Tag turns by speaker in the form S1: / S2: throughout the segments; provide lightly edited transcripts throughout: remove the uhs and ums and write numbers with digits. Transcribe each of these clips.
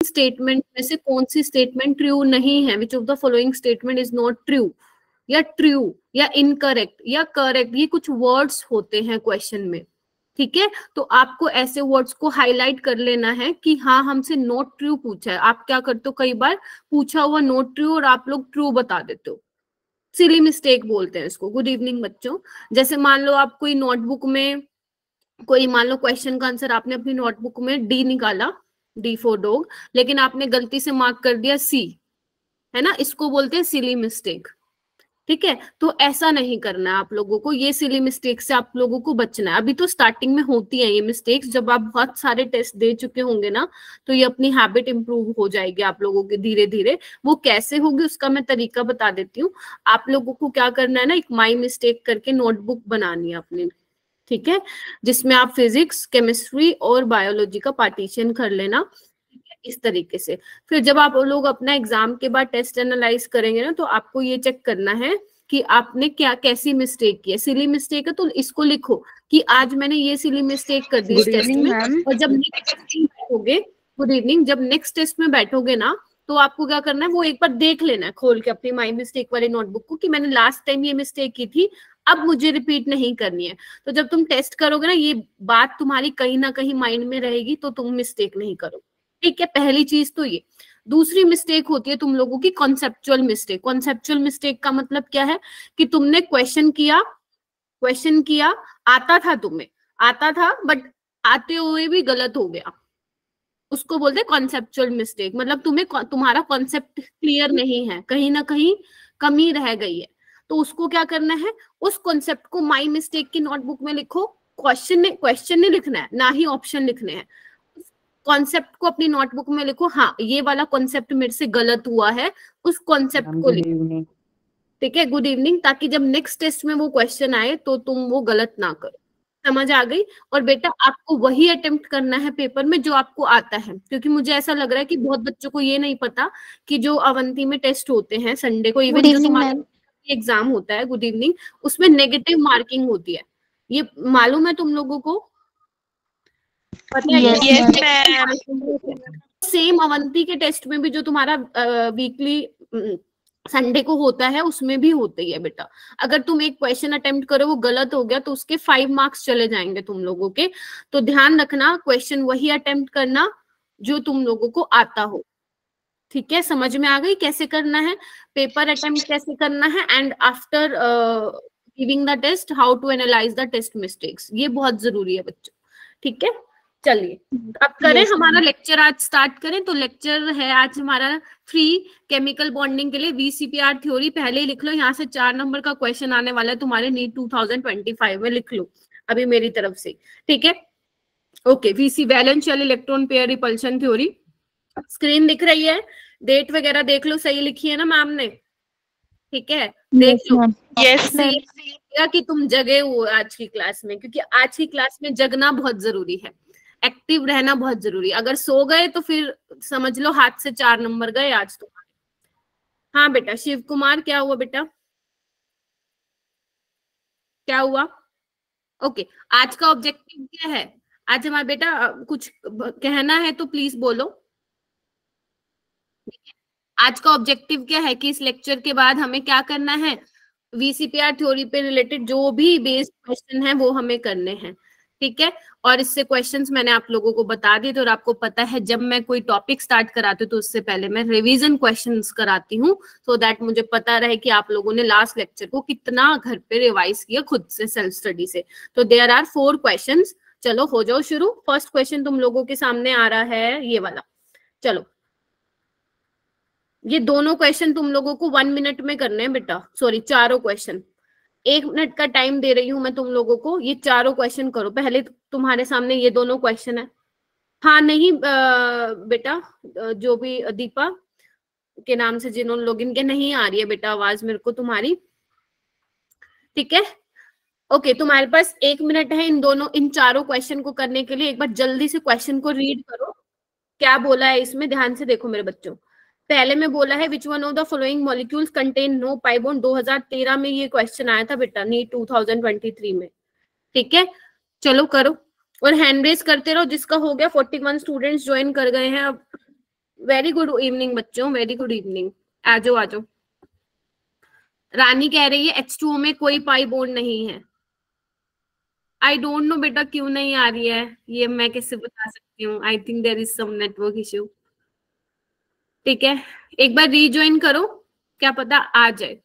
S1: Statement में से कौन सी स्टेटमेंट ट्रू नहीं है, which of the following statement is not true, या ट्रू या इनकरेक्ट या करेक्ट, ये कुछ वर्ड्स होते हैं क्वेश्चन में, ठीक है। तो आपको ऐसे वर्ड्स को हाईलाइट कर लेना है कि हाँ हमसे नॉट ट्रू पूछा है। आप क्या करते हो, कई बार पूछा हुआ नॉट ट्रू और आप लोग ट्रू बता देते हो, सिली मिस्टेक बोलते हैं इसको। गुड इवनिंग बच्चों। जैसे मान लो आप कोई नोटबुक में कोई मान लो क्वेश्चन का आंसर आपने अपनी नोटबुक में डी निकाला, डी फॉर डॉग, लेकिन आपने गलती से मार्क कर दिया सी, है ना, इसको बोलते हैं सिली मिस्टेक, ठीक है। तो ऐसा नहीं करना है आप लोगों को, ये सिली मिस्टेक से आप लोगों को बचना है। अभी तो स्टार्टिंग में होती है ये मिस्टेक्स, जब आप बहुत सारे टेस्ट दे चुके होंगे ना तो ये अपनी हैबिट इंप्रूव हो जाएगी आप लोगों की धीरे धीरे। वो कैसे होगी उसका मैं तरीका बता देती हूँ। आप लोगों को क्या करना है ना, एक माई मिस्टेक करके नोटबुक बनानी है अपनी, ठीक है, जिसमें आप फिजिक्स, केमिस्ट्री और बायोलॉजी का पार्टीशन कर लेना इस तरीके से। फिर जब आप लोग अपना एग्जाम के बाद टेस्ट एनालाइज करेंगे ना, तो आपको ये चेक करना है कि आपने क्या कैसी मिस्टेक की है। सिली मिस्टेक है तो इसको लिखो कि आज मैंने ये सिली मिस्टेक कर दी इस टेस्ट में। और जब नेक्स्ट टेस्ट में बैठोगे, गुड इवनिंग, जब नेक्स्ट टेस्ट में बैठोगे ना तो आपको क्या करना है, वो एक बार देख लेना है खोल के अपनी माई मिस्टेक वाली नोटबुक को कि मैंने लास्ट टाइम ये मिस्टेक की थी, अब मुझे रिपीट नहीं करनी है। तो जब तुम टेस्ट करोगे ना, ये बात तुम्हारी कहीं ना कहीं माइंड में रहेगी, तो तुम मिस्टेक नहीं करोगे, ठीक है। पहली चीज तो ये। दूसरी मिस्टेक होती है तुम लोगों की कॉन्सेप्चुअल मिस्टेक। कॉन्सेप्चुअल मिस्टेक का मतलब क्या है कि तुमने क्वेश्चन किया, आता था, तुम्हें आता था, बट आते हुए भी गलत हो गया, उसको बोलते हैं कॉन्सेप्चुअल मिस्टेक। मतलब तुम्हारा कॉन्सेप्ट क्लियर नहीं है, कहीं ना कहीं कमी रह गई है। तो उसको क्या करना है, उस कॉन्सेप्ट को माई मिस्टेक की नोटबुक में लिखो। क्वेश्चन नहीं लिखना है, ना ही ऑप्शन लिखने हैं, कॉन्सेप्ट को अपनी नोटबुक में लिखो। हाँ, ये वाला कॉन्सेप्ट मेरे से गलत हुआ है, उस कॉन्सेप्ट को लिखो, ठीक है। Good evening. ताकि जब नेक्स्ट टेस्ट में वो क्वेश्चन आए तो तुम वो गलत ना करो। समझ आ गई। और बेटा आपको वही अटेम्प्ट करना है पेपर में जो आपको आता है, क्योंकि मुझे ऐसा लग रहा है कि बहुत बच्चों को ये नहीं पता कि जो अवंती में टेस्ट होते हैं संडे को, इवन जो तुम्हारा एग्जाम होता है, गुड इवनिंग, उसमें नेगेटिव मार्किंग होती है। ये मालूम है तुम लोगों को? पता है? सेम अवंती के टेस्ट में भी जो तुम्हारा वीकली संडे को होता है, उसमें भी होती है बेटा। अगर तुम एक क्वेश्चन अटेम्प्ट करो, वो गलत हो गया, तो उसके 5 मार्क्स चले जाएंगे तुम लोगों के। तो ध्यान रखना, क्वेश्चन वही अटेम्प्ट करना जो तुम लोगों को आता हो, ठीक है। समझ में आ गई कैसे करना है, पेपर अटेम्प्ट कैसे करना है, and after giving the test how to analyse the test mistakes, ये बहुत जरूरी है बच्चों, ठीक है। चलिए अब करें हमारा लेक्चर, आज स्टार्ट करें। तो लेक्चर है आज हमारा फ्री केमिकल बॉन्डिंग के लिए VCPR थ्योरी। पहले ही लिख लो, यहाँ से 4 नंबर का क्वेश्चन आने वाला है तुम्हारे नीट 2025 में, लिख लो अभी मेरी तरफ से, ठीक है। Okay, VC valence shell electron pair repulsion theory. Screen दिख रही है, डेट वगैरह देख लो, सही लिखी है ना मैम ने, ठीक है, देख लो। यस कि तुम जगे हो आज की क्लास में, क्योंकि आज की क्लास में जगना बहुत जरूरी है, एक्टिव रहना बहुत जरूरी। अगर सो गए तो फिर समझ लो हाथ से 4 नंबर गए आज तुम्हारे। हाँ बेटा शिव कुमार, क्या हुआ बेटा, क्या हुआ? ओके, आज का ऑब्जेक्टिव क्या है? आज हमारा बेटा कुछ कहना है तो प्लीज बोलो। आज का ऑब्जेक्टिव क्या है कि इस लेक्चर के बाद हमें क्या करना है, VCPR थ्योरी पे रिलेटेड जो भी बेस्ड क्वेश्चन है वो हमें करने हैं, ठीक है। और इससे क्वेश्चंस मैंने आप लोगों को बता दिए थे। और आपको पता है जब मैं कोई टॉपिक स्टार्ट कराती हूँ तो उससे पहले मैं रिवीजन क्वेश्चंस कराती हूँ, सो दैट मुझे पता रहे कि आप लोगों ने लास्ट लेक्चर को कितना घर पे रिवाइज किया खुद से, सेल्फ स्टडी से। तो देयर आर 4 क्वेश्चंस। चलो हो जाओ शुरू। फर्स्ट क्वेश्चन तुम लोगों के सामने आ रहा है ये वाला। चलो, ये दोनों क्वेश्चन तुम लोगों को 1 मिनट में करने हैं बेटा, सॉरी चारों क्वेश्चन, 1 मिनट का टाइम दे रही हूं मैं तुम लोगों को। ये चारों क्वेश्चन करो। पहले तुम्हारे सामने ये दोनों क्वेश्चन है। हाँ नहीं बेटा, जो भी दीपा के नाम से जिन्होंने लॉगिन किया, नहीं आ रही है बेटा आवाज मेरे को तुम्हारी, ठीक है। ओके, तुम्हारे पास 1 मिनट है इन चारों क्वेश्चन को करने के लिए। एक बार जल्दी से क्वेश्चन को रीड करो, क्या बोला है इसमें, ध्यान से देखो मेरे बच्चों। पहले में बोला है which one of the following molecules contain no pi bond. 2013 में ये क्वेश्चन आया था बेटा, नीट 2023 में, ठीक है। चलो करो और हैंड रेज करते रहो। जिसका हो गया, 41 स्टूडेंट्स ज्वाइन कर गए हैं अब, वेरी गुड इवनिंग बच्चों, वेरी गुड इवनिंग। आ जाओ आ जाओ। रानी कह रही है H2O में कोई पाई बॉन्ड नहीं है। आई डोंट नो बेटा क्यों नहीं आ रही है, ये मैं कैसे बता सकती हूँ। I think there is some network issue. ठीक है, एक बार रीज्वाइन करो, क्या पता आ जाए।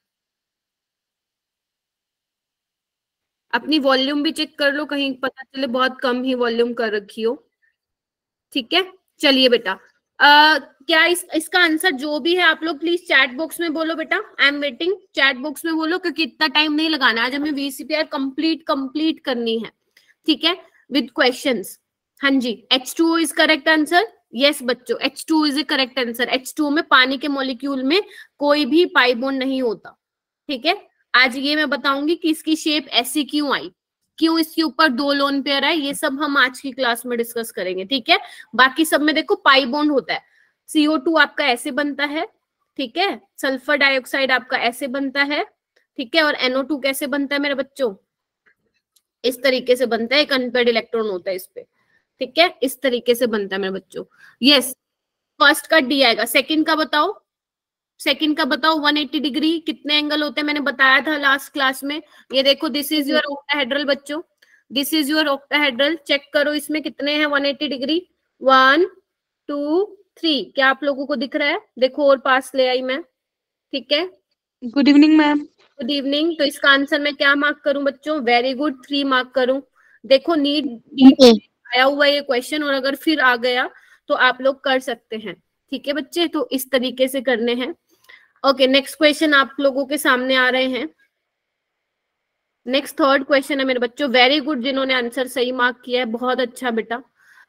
S1: अपनी वॉल्यूम भी चेक कर लो, कहीं पता चले बहुत कम ही वॉल्यूम कर रखी हो। ठीक है, चलिए बेटा। क्या इसका आंसर जो भी है आप लोग प्लीज चैट बॉक्स में बोलो बेटा। I am waiting, chat box में बोलो, क्योंकि इतना टाइम नहीं लगाना, आज हमें VCPR कंप्लीट करनी है। ठीक है, विद क्वेश्चंस। हाँ जी, H2O is correct answer. Yes बच्चों, H2O is A correct answer. H2O में पानी के मॉलिक्यूल में कोई भी पाई बॉन्ड नहीं होता। ठीक है, आज ये मैं बताऊंगी कि इसकी शेप ऐसी क्यों आई, क्यों इसके ऊपर 2 लोन पेयर है, ये सब हम आज की क्लास में डिस्कस करेंगे। ठीक है, बाकी सब में देखो पाई बॉन्ड होता है। CO2 आपका ऐसे बनता है, ठीक है, सल्फर डाइऑक्साइड आपका ऐसे बनता है, ठीक है, और NO2 कैसे बनता है मेरे बच्चों, इस तरीके से बनता है, एक अनपेड इलेक्ट्रॉन होता है इस पे। ठीक है, इस तरीके से बनता है मेरे बच्चों। यस, फर्स्ट का D आएगा। सेकंड का बताओ, सेकंड का बताओ 180 डिग्री कितने एंगल होते हैं, मैंने बताया था लास्ट क्लास में। ये देखो, दिस इज योर ऑक्टाहेड्रल बच्चों, this is your octahedral. Check करो इसमें कितने हैं 180 डिग्री। 1 2 3। क्या आप लोगों को दिख रहा है? देखो और पास ले आई मैं। ठीक है,
S2: good evening ma'am.
S1: Good evening. तो इसका आंसर मैं क्या मार्क करूं बच्चों? वेरी गुड, 3 मार्क करूं। देखो नीट आया हुआ ये क्वेश्चन, और अगर फिर आ गया तो आप लोग कर सकते हैं। ठीक है बच्चे, तो इस तरीके से करने हैं। ओके, नेक्स्ट क्वेश्चन आप लोगों के सामने आ रहे हैं। नेक्स्ट थर्ड क्वेश्चन है मेरे बच्चों। वेरी गुड, जिन्होंने आंसर सही मार्क किया है, बहुत अच्छा बेटा।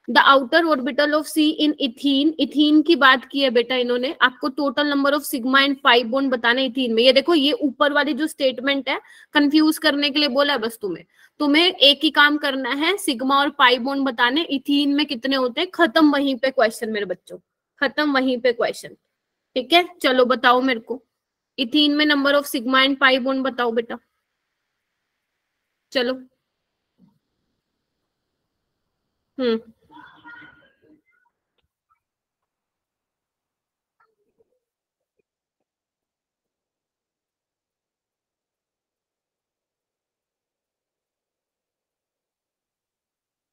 S1: The outer orbital of C in ethene, ethene की बात की है बेटा इन्होंने। आपको total number of sigma and pi bond बताना है इथीन में। ये देखो, ये ऊपर वाली जो स्टेटमेंट है, कंफ्यूज करने के लिए बोला है बस तुम्हें एक ही काम करना है, सिग्मा और पाई बॉन्ड बताने। इथीन में कितने होते हैं, खत्म वहीं पे क्वेश्चन मेरे बच्चों, खत्म वहीं पे क्वेश्चन। ठीक है, चलो बताओ मेरे को, इथीन में number of sigma and pi bond बताओ बेटा, चलो। हम्म,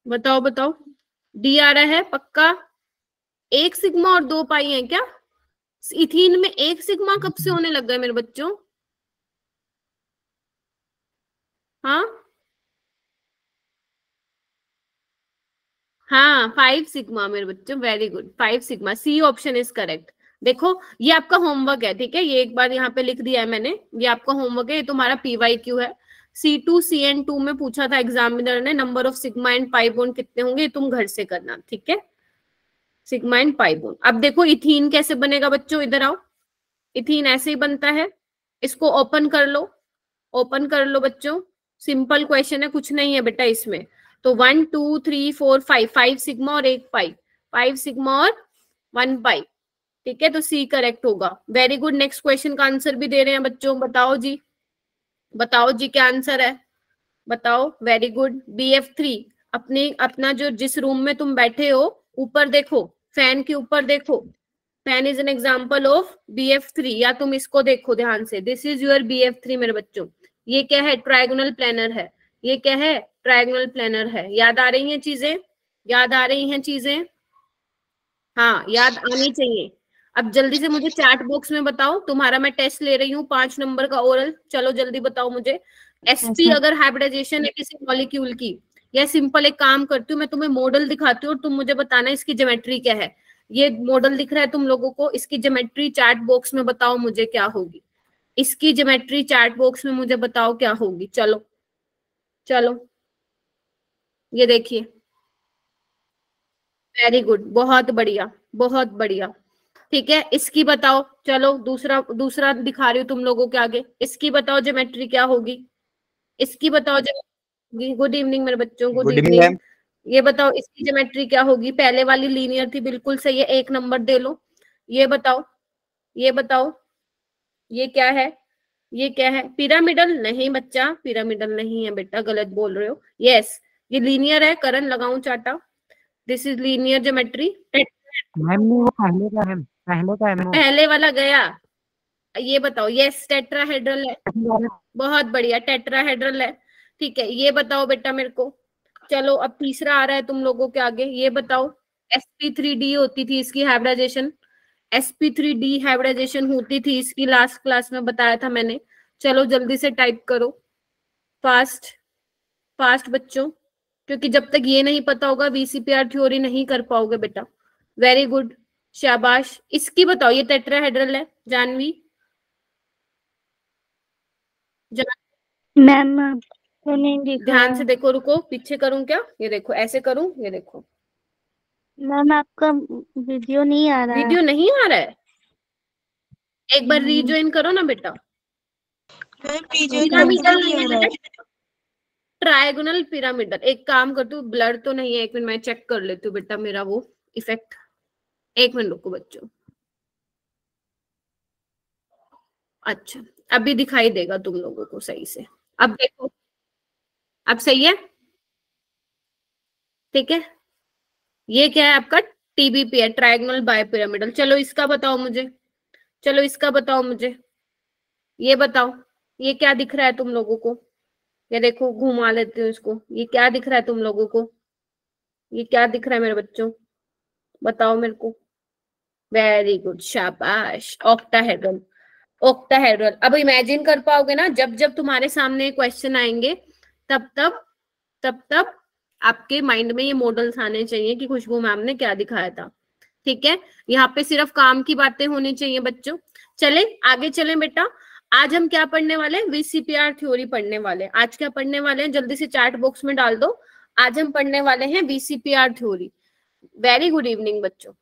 S1: बताओ बताओ। D आ रहा है पक्का? एक सिग्मा और 2 पाई है क्या? इथीन में एक सिग्मा कब से होने लग गए मेरे बच्चों? हाँ हाँ, 5 सिग्मा मेरे बच्चों, very good, 5 sigma. C option is correct. देखो, ये आपका होमवर्क है, ठीक है, ये एक बार यहाँ पे लिख दिया है मैंने, ये आपका होमवर्क है, ये तुम्हारा PYQ है। C2CN2 में पूछा था एग्जामिनर ने, number of sigma and pi bond कितने होंगे, तुम घर से करना। ठीक है, सिग्मा एंड पाई बॉन्ड। अब देखो इथीन कैसे बनेगा बच्चों, इधर आओ। इथीन ऐसे ही बनता है, इसको ओपन कर लो, ओपन कर लो बच्चों। सिंपल क्वेश्चन है, कुछ नहीं है बेटा इसमें। तो 1 2 3 4 5, 5 सिग्मा और 1 पाई, 5 सिग्मा और 1 पाई। ठीक है, तो C करेक्ट होगा। वेरी गुड, नेक्स्ट क्वेश्चन का आंसर भी दे रहे हैं बच्चों, बताओ जी, बताओ जी क्या आंसर है, बताओ। Very good, BF3। अपना जो जिस रूम में तुम बैठे हो, ऊपर देखो, फैन के ऊपर देखो, fan is an example of BF3। या तुम इसको देखो ध्यान से, दिस इज योर BF3 मेरे बच्चों। ये क्या है? ट्रायगोनल प्लेनर है। ये क्या है? ट्रायगोनल प्लेनर है। याद आ रही हैं चीजें? याद आ रही हैं चीजें? हाँ, याद आनी चाहिए। अब जल्दी से मुझे चैट बॉक्स में बताओ, तुम्हारा मैं टेस्ट ले रही हूँ 5 नंबर का ओरल। चलो जल्दी बताओ मुझे। SP अगर हाइब्रिडाइजेशन है किसी मॉलिक्यूल की, या सिंपल एक काम करती हूँ, मैं तुम्हें मॉडल दिखाती हूँ और तुम मुझे बताना इसकी ज्योमेट्री क्या है। ये मॉडल दिख रहा है तुम लोगों को, इसकी ज्योमेट्री चैट बॉक्स में बताओ मुझे क्या होगी। इसकी ज्योमेट्री चैट बॉक्स में मुझे बताओ क्या होगी। चलो चलो, ये देखिए, वेरी गुड, बहुत बढ़िया, बहुत बढ़िया। ठीक है, इसकी बताओ। चलो दूसरा दूसरा दिखा रही हूँ तुम लोगों के आगे। इसकी बताओ ज्योमेट्री क्या होगी, इसकी बताओ ज्योमेट्री। गुड इवनिंग मेरे बच्चों, good
S2: good evening
S1: evening.
S2: Ma'am.
S1: ये बताओ इसकी ज्योमेट्री क्या होगी। पहले वाली लीनियर थी, बिल्कुल सही है, 1 नंबर दे लो। ये बताओ, ये बताओ, ये क्या है? ये क्या है? पिरामिडल? नहीं बच्चा, पिरामिडल नहीं है बेटा, गलत बोल रहे हो। यस, ये लीनियर है। करंट लगाऊं चाटा? This is linear geometry.
S2: Ma'am वो पहले का है, पहले का है मैम।
S1: पहले वाला गया। ये बताओ, यस टेट्राहेड्रल है, बहुत बढ़िया टेट्राहेड्रल है। ठीक है, ये बताओ बेटा मेरे को। चलो अब तीसरा आ रहा है तुम लोगों के आगे, ये बताओ। sp3d होती थी इसकी हाइब्रिडाइजेशन, sp3d हाइब्रिडाइजेशन होती थी इसकी, लास्ट क्लास में बताया था मैंने। चलो जल्दी से टाइप करो, फास्ट फास्ट बच्चों, क्योंकि जब तक ये नहीं पता होगा वीसीपीआर थ्योरी नहीं कर पाओगे बेटा। वेरी गुड, शाबाश। इसकी बताओ, ये टेट्राहेड्रल है जानवी।
S3: मैम तो नहीं दिख रहा
S1: ध्यान से देखो, रुको पीछे करूं क्या, ये देखो ऐसे करूं, ये देखो।
S3: मैम आपका वीडियो नहीं आ रहा है।
S1: वीडियो नहीं आ रहा है, एक बार रीज्वाइन करो ना बेटा। पिरामिडल नहीं है, ट्रायगोनल पिरामिडल। एक काम कर, तू ब्लर तो नहीं है, एक मिनट मैं चेक कर लेती हूँ बेटा मेरा वो इफेक्ट। एक मिनट रुको बच्चों। अच्छा, अभी दिखाई देगा तुम लोगों को सही से। अब देखो, अब सही है, ठीक है। ये क्या है आपका, टीबीपी है, ट्रायगोनल बायपिरामिडल। चलो इसका बताओ मुझे, चलो इसका बताओ मुझे। ये बताओ, ये क्या दिख रहा है तुम लोगों को। ये देखो, घुमा लेती हूँ इसको। ये क्या दिख रहा है तुम लोगों को, ये क्या दिख रहा है मेरे बच्चों, बताओ मेरे को। वेरी गुड, शाबाश, ऑक्टाहेड्रल। ऑक्टाहेड्रल। अब इमेजिन कर पाओगे ना, जब जब तुम्हारे सामने क्वेश्चन आएंगे तब तब आपके माइंड में ये मॉडल्स आने चाहिए कि खुशबू मैम ने क्या दिखाया था। ठीक है, यहाँ पे सिर्फ काम की बातें होनी चाहिए बच्चों। चले आगे चलें बेटा। आज हम क्या पढ़ने वाले हैं, वीसीपीआर थ्योरी पढ़ने वाले हैं। आज क्या पढ़ने वाले हैं, जल्दी से चैट बॉक्स में डाल दो। आज हम पढ़ने वाले हैं VCPR theory. Very good evening बच्चों।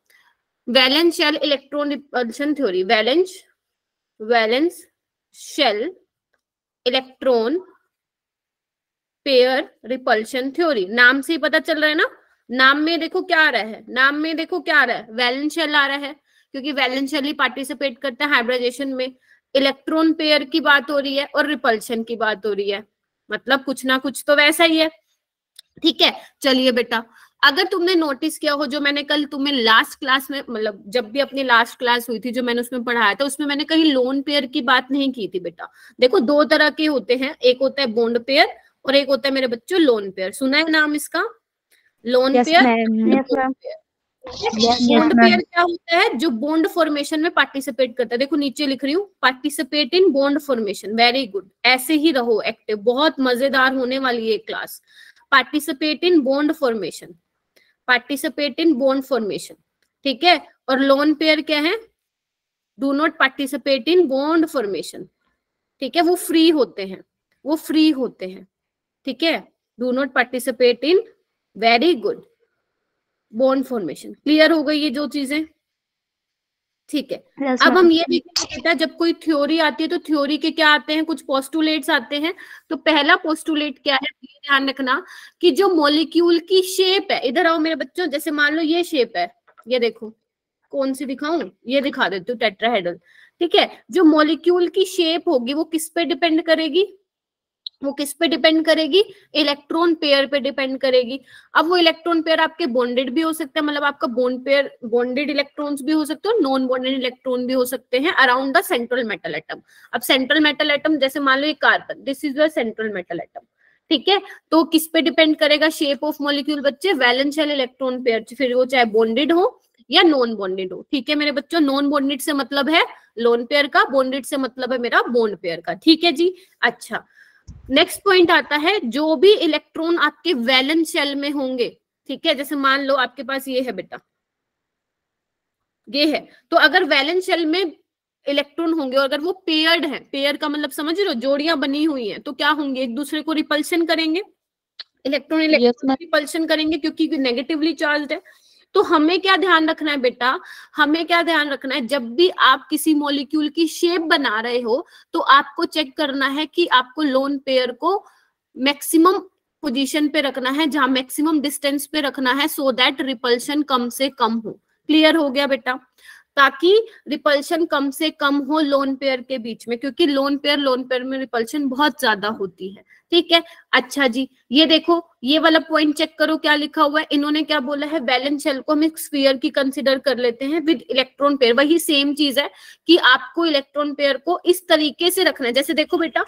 S1: Valence shell electron repulsion theory, valence shell electron pair repulsion theory. नाम से ही पता चल रहा है ना, नाम में देखो क्या आ रहा है, नाम में देखो क्या आ रहा है, वैलेंस शेल आ रहा है, क्योंकि वैलेंस शेल ही पार्टिसिपेट करता है हाइब्रिडाइजेशन में। इलेक्ट्रॉन पेयर की बात हो रही है और रिपल्शन की बात हो रही है, मतलब कुछ ना कुछ तो वैसा ही है। ठीक है, चलिए बेटा, अगर तुमने नोटिस किया हो, जो मैंने कल तुम्हें लास्ट क्लास में, मतलब जब भी अपनी लास्ट क्लास हुई थी जो मैंने उसमें पढ़ाया था, उसमें मैंने कहीं लोन पेयर की बात नहीं की थी बेटा। देखो दो तरह के होते हैं, एक होता है बॉन्ड पेयर और एक होता है मेरे बच्चों लोन पेयर। सुना है नाम इसका, लोन पेयर। बॉन्ड पेयर क्या होता है, जो बॉन्ड फॉर्मेशन में पार्टिसिपेट करता है। देखो नीचे लिख रही हूँ, participate in bond formation. Very good, ऐसे ही रहो एक्टिव, बहुत मजेदार होने वाली है class. Participate in bond formation, participate in bond formation, ठीक है। और लोन पेयर क्या है, do not participate in bond formation, ठीक है। वो फ्री होते हैं, वो फ्री होते हैं, ठीक है। Do not participate in, very good, bond formation. Clear हो गई ये जो चीजें, ठीक है।
S3: yes,
S1: अब हम ये देखेंगे बेटा, जब कोई थ्योरी आती है तो थ्योरी के क्या आते हैं, कुछ पोस्टुलेट्स आते हैं। तो पहला पोस्टुलेट क्या है, ध्यान रखना कि जो मॉलिक्यूल की शेप है, इधर आओ मेरे बच्चों, जैसे मान लो ये शेप है, ये देखो, कौन सी दिखाऊं, ये दिखा देती हूँ, टेट्राहेड्रल, ठीक है। जो मॉलिक्यूल की शेप होगी वो किस पे डिपेंड करेगी, वो किस पे डिपेंड करेगी, इलेक्ट्रॉन पेयर पे डिपेंड करेगी। अब वो इलेक्ट्रॉन पेयर आपके बॉन्डेड भी हो सकते हैं, मतलब आपका बॉन्ड पेयर बॉन्डेड इलेक्ट्रॉन्स भी हो सकते हैं और नॉन बॉन्डेड इलेक्ट्रॉन भी हो सकते हैं around the central metal atom. अब सेंट्रल मेटल एटम जैसे मान लो ये carbon, this is the central metal atom, ठीक है। तो किस पे डिपेंड करेगा, शेप ऑफ मॉलिक्यूल बच्चे, वैलेंस शेल इलेक्ट्रॉन पेयर, फिर वो चाहे बॉन्डेड हो या नॉन बॉन्डेड हो, ठीक है मेरे बच्चों। नॉन बॉन्डेड से मतलब है लोन पेयर का, बॉन्डेड से मतलब है मेरा बॉन्ड पेयर का, ठीक है जी। अच्छा, नेक्स्ट पॉइंट आता है, जो भी इलेक्ट्रॉन आपके वैलेंस शेल में होंगे, ठीक है, जैसे मान लो आपके पास ये है बेटा, ये है, तो अगर वैलेंस शेल में इलेक्ट्रॉन होंगे और अगर वो पेयर्ड है, पेयर का मतलब समझ रहे हो, जोड़ियां बनी हुई हैं, तो क्या होंगे, एक दूसरे को रिपल्शन करेंगे, इलेक्ट्रॉन इलेक्ट्रॉन रिपल्शन करेंगे क्योंकि नेगेटिवली चार्ज्ड है। तो हमें क्या ध्यान रखना है बेटा, हमें क्या ध्यान रखना है, जब भी आप किसी मॉलिक्यूल की शेप बना रहे हो तो आपको चेक करना है कि आपको लोन पेयर को मैक्सिमम पोजीशन पे रखना है, जहां मैक्सिमम डिस्टेंस पे रखना है, सो दैट रिपल्शन कम से कम हो। क्लियर हो गया बेटा। ताकि रिपल्शन कम से कम हो लोन पेयर के बीच में, क्योंकि लोन पेयर में रिपल्शन बहुत ज्यादा होती है। ठीक है, अच्छा जी, ये देखो ये वाला पॉइंट चेक करो क्या लिखा हुआ है। इन्होंने क्या बोला है, वैलेंस शेल को हम एक स्फीयर की कंसिडर कर लेते हैं विद इलेक्ट्रॉन पेयर। वही सेम चीज है कि आपको इलेक्ट्रॉन पेयर को इस तरीके से रखना है। जैसे देखो बेटा,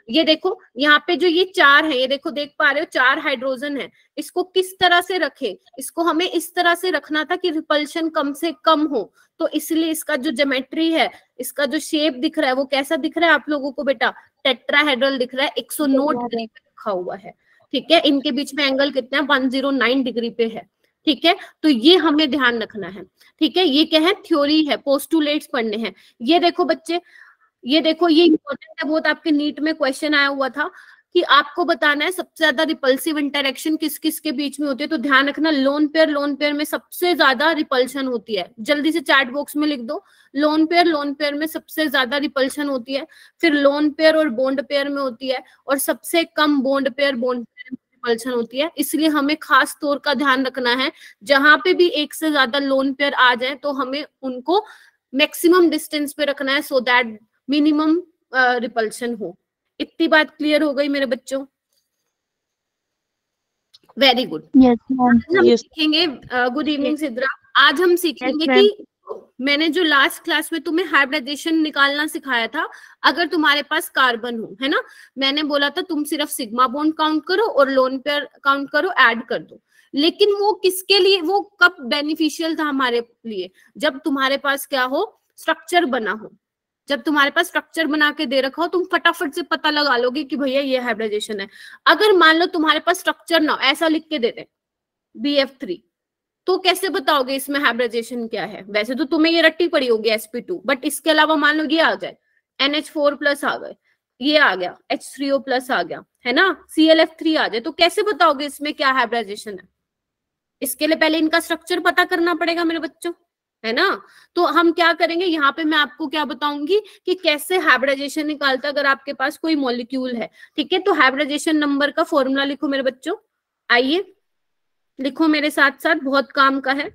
S1: ये देखो यहाँ पे जो ये 4 है, ये देखो देख पा रहे हो 4 हाइड्रोजन है, इसको किस तरह से रखे, इसको हमें इस तरह से रखना था कि रिपल्शन कम से कम हो। तो इसलिए इसका जो ज्योमेट्री है, इसका जो शेप दिख रहा है वो कैसा दिख रहा है आप लोगों को बेटा, टेट्राहेड्रल दिख रहा है, 109 डिग्री पे रखा हुआ है। ठीक है, इनके बीच में एंगल कितना है, 109 डिग्री पे है। ठीक है, तो ये हमें ध्यान रखना है। ठीक है, ये क्या है, थ्योरी है, पोस्टुलेट्स पढ़ने हैं। ये देखो बच्चे, ये देखो ये इंपॉर्टेंट है बहुत, आपके नीट में क्वेश्चन आया हुआ था कि आपको बताना है सबसे ज्यादा रिपल्सिव इंटरेक्शन किस किस के बीच में होती है। तो ध्यान रखना, लोन पेयर में सबसे ज्यादा रिपल्शन होती है। जल्दी से चैट बॉक्स में लिख दो, लोन पेयर में सबसे ज्यादा रिपल्शन होती है, फिर लोन पेयर और बॉन्ड पेयर में होती है, और सबसे कम बॉन्ड पेयर में रिपल्शन होती है। इसलिए हमें खास तौर का ध्यान रखना है, जहां पे भी एक से ज्यादा लोन पेयर आ जाए तो हमें उनको मैक्सिमम डिस्टेंस पे रखना है, सो दैट मिनिमम रिपल्शन हो। इतनी बात क्लियर हो गई मेरे बच्चों? Very good.
S3: Yes ma'am.
S1: हम सीखेंगे, गुड इवनिंग सिद्रा, आज हम सीखेंगे कि मैंने जो लास्ट क्लास में तुम्हें हाइब्रिडाइजेशन निकालना सिखाया था, अगर तुम्हारे पास कार्बन हो, है ना, मैंने बोला था तुम सिर्फ सिग्मा बॉन्ड काउंट करो और लोन पेयर काउंट करो, ऐड कर दो। लेकिन वो किसके लिए, वो कब बेनिफिशियल था हमारे लिए, जब तुम्हारे पास क्या हो, स्ट्रक्चर बना हो। जब तुम्हारे पास स्ट्रक्चर बना के दे रखा हो, तुम फटाफट से पता लगा लोगे कि भैया ये हाइब्रिडाइजेशन है। अगर मान लो तुम्हारे पास स्ट्रक्चर ना, ऐसा लिख के देते BF3, तो कैसे बताओगे इसमें हाइब्रिडाइजेशन क्या है? वैसे तो तुम्हें ये रट्टी पड़ी होगी sp2, बट इसके अलावा मान लो ये आ जाए, NH4+ आ गए, ये आ गया H3O+ आ गया, है ना, ClF3 आ जाए, तो कैसे बताओगे इसमें क्या हाइब्रिडाइजेशन है? इसके लिए पहले इनका स्ट्रक्चर पता करना पड़ेगा मेरे बच्चों, है ना। तो हम क्या करेंगे, यहाँ पे मैं आपको क्या बताऊंगी कि कैसे हाइब्रिडाइजेशन निकालता है अगर आपके पास कोई मॉलिक्यूल है। ठीक है, तो हाइब्रिडाइजेशन नंबर का फॉर्मूला लिखो मेरे बच्चों, आइए लिखो मेरे साथ साथ, बहुत काम का है।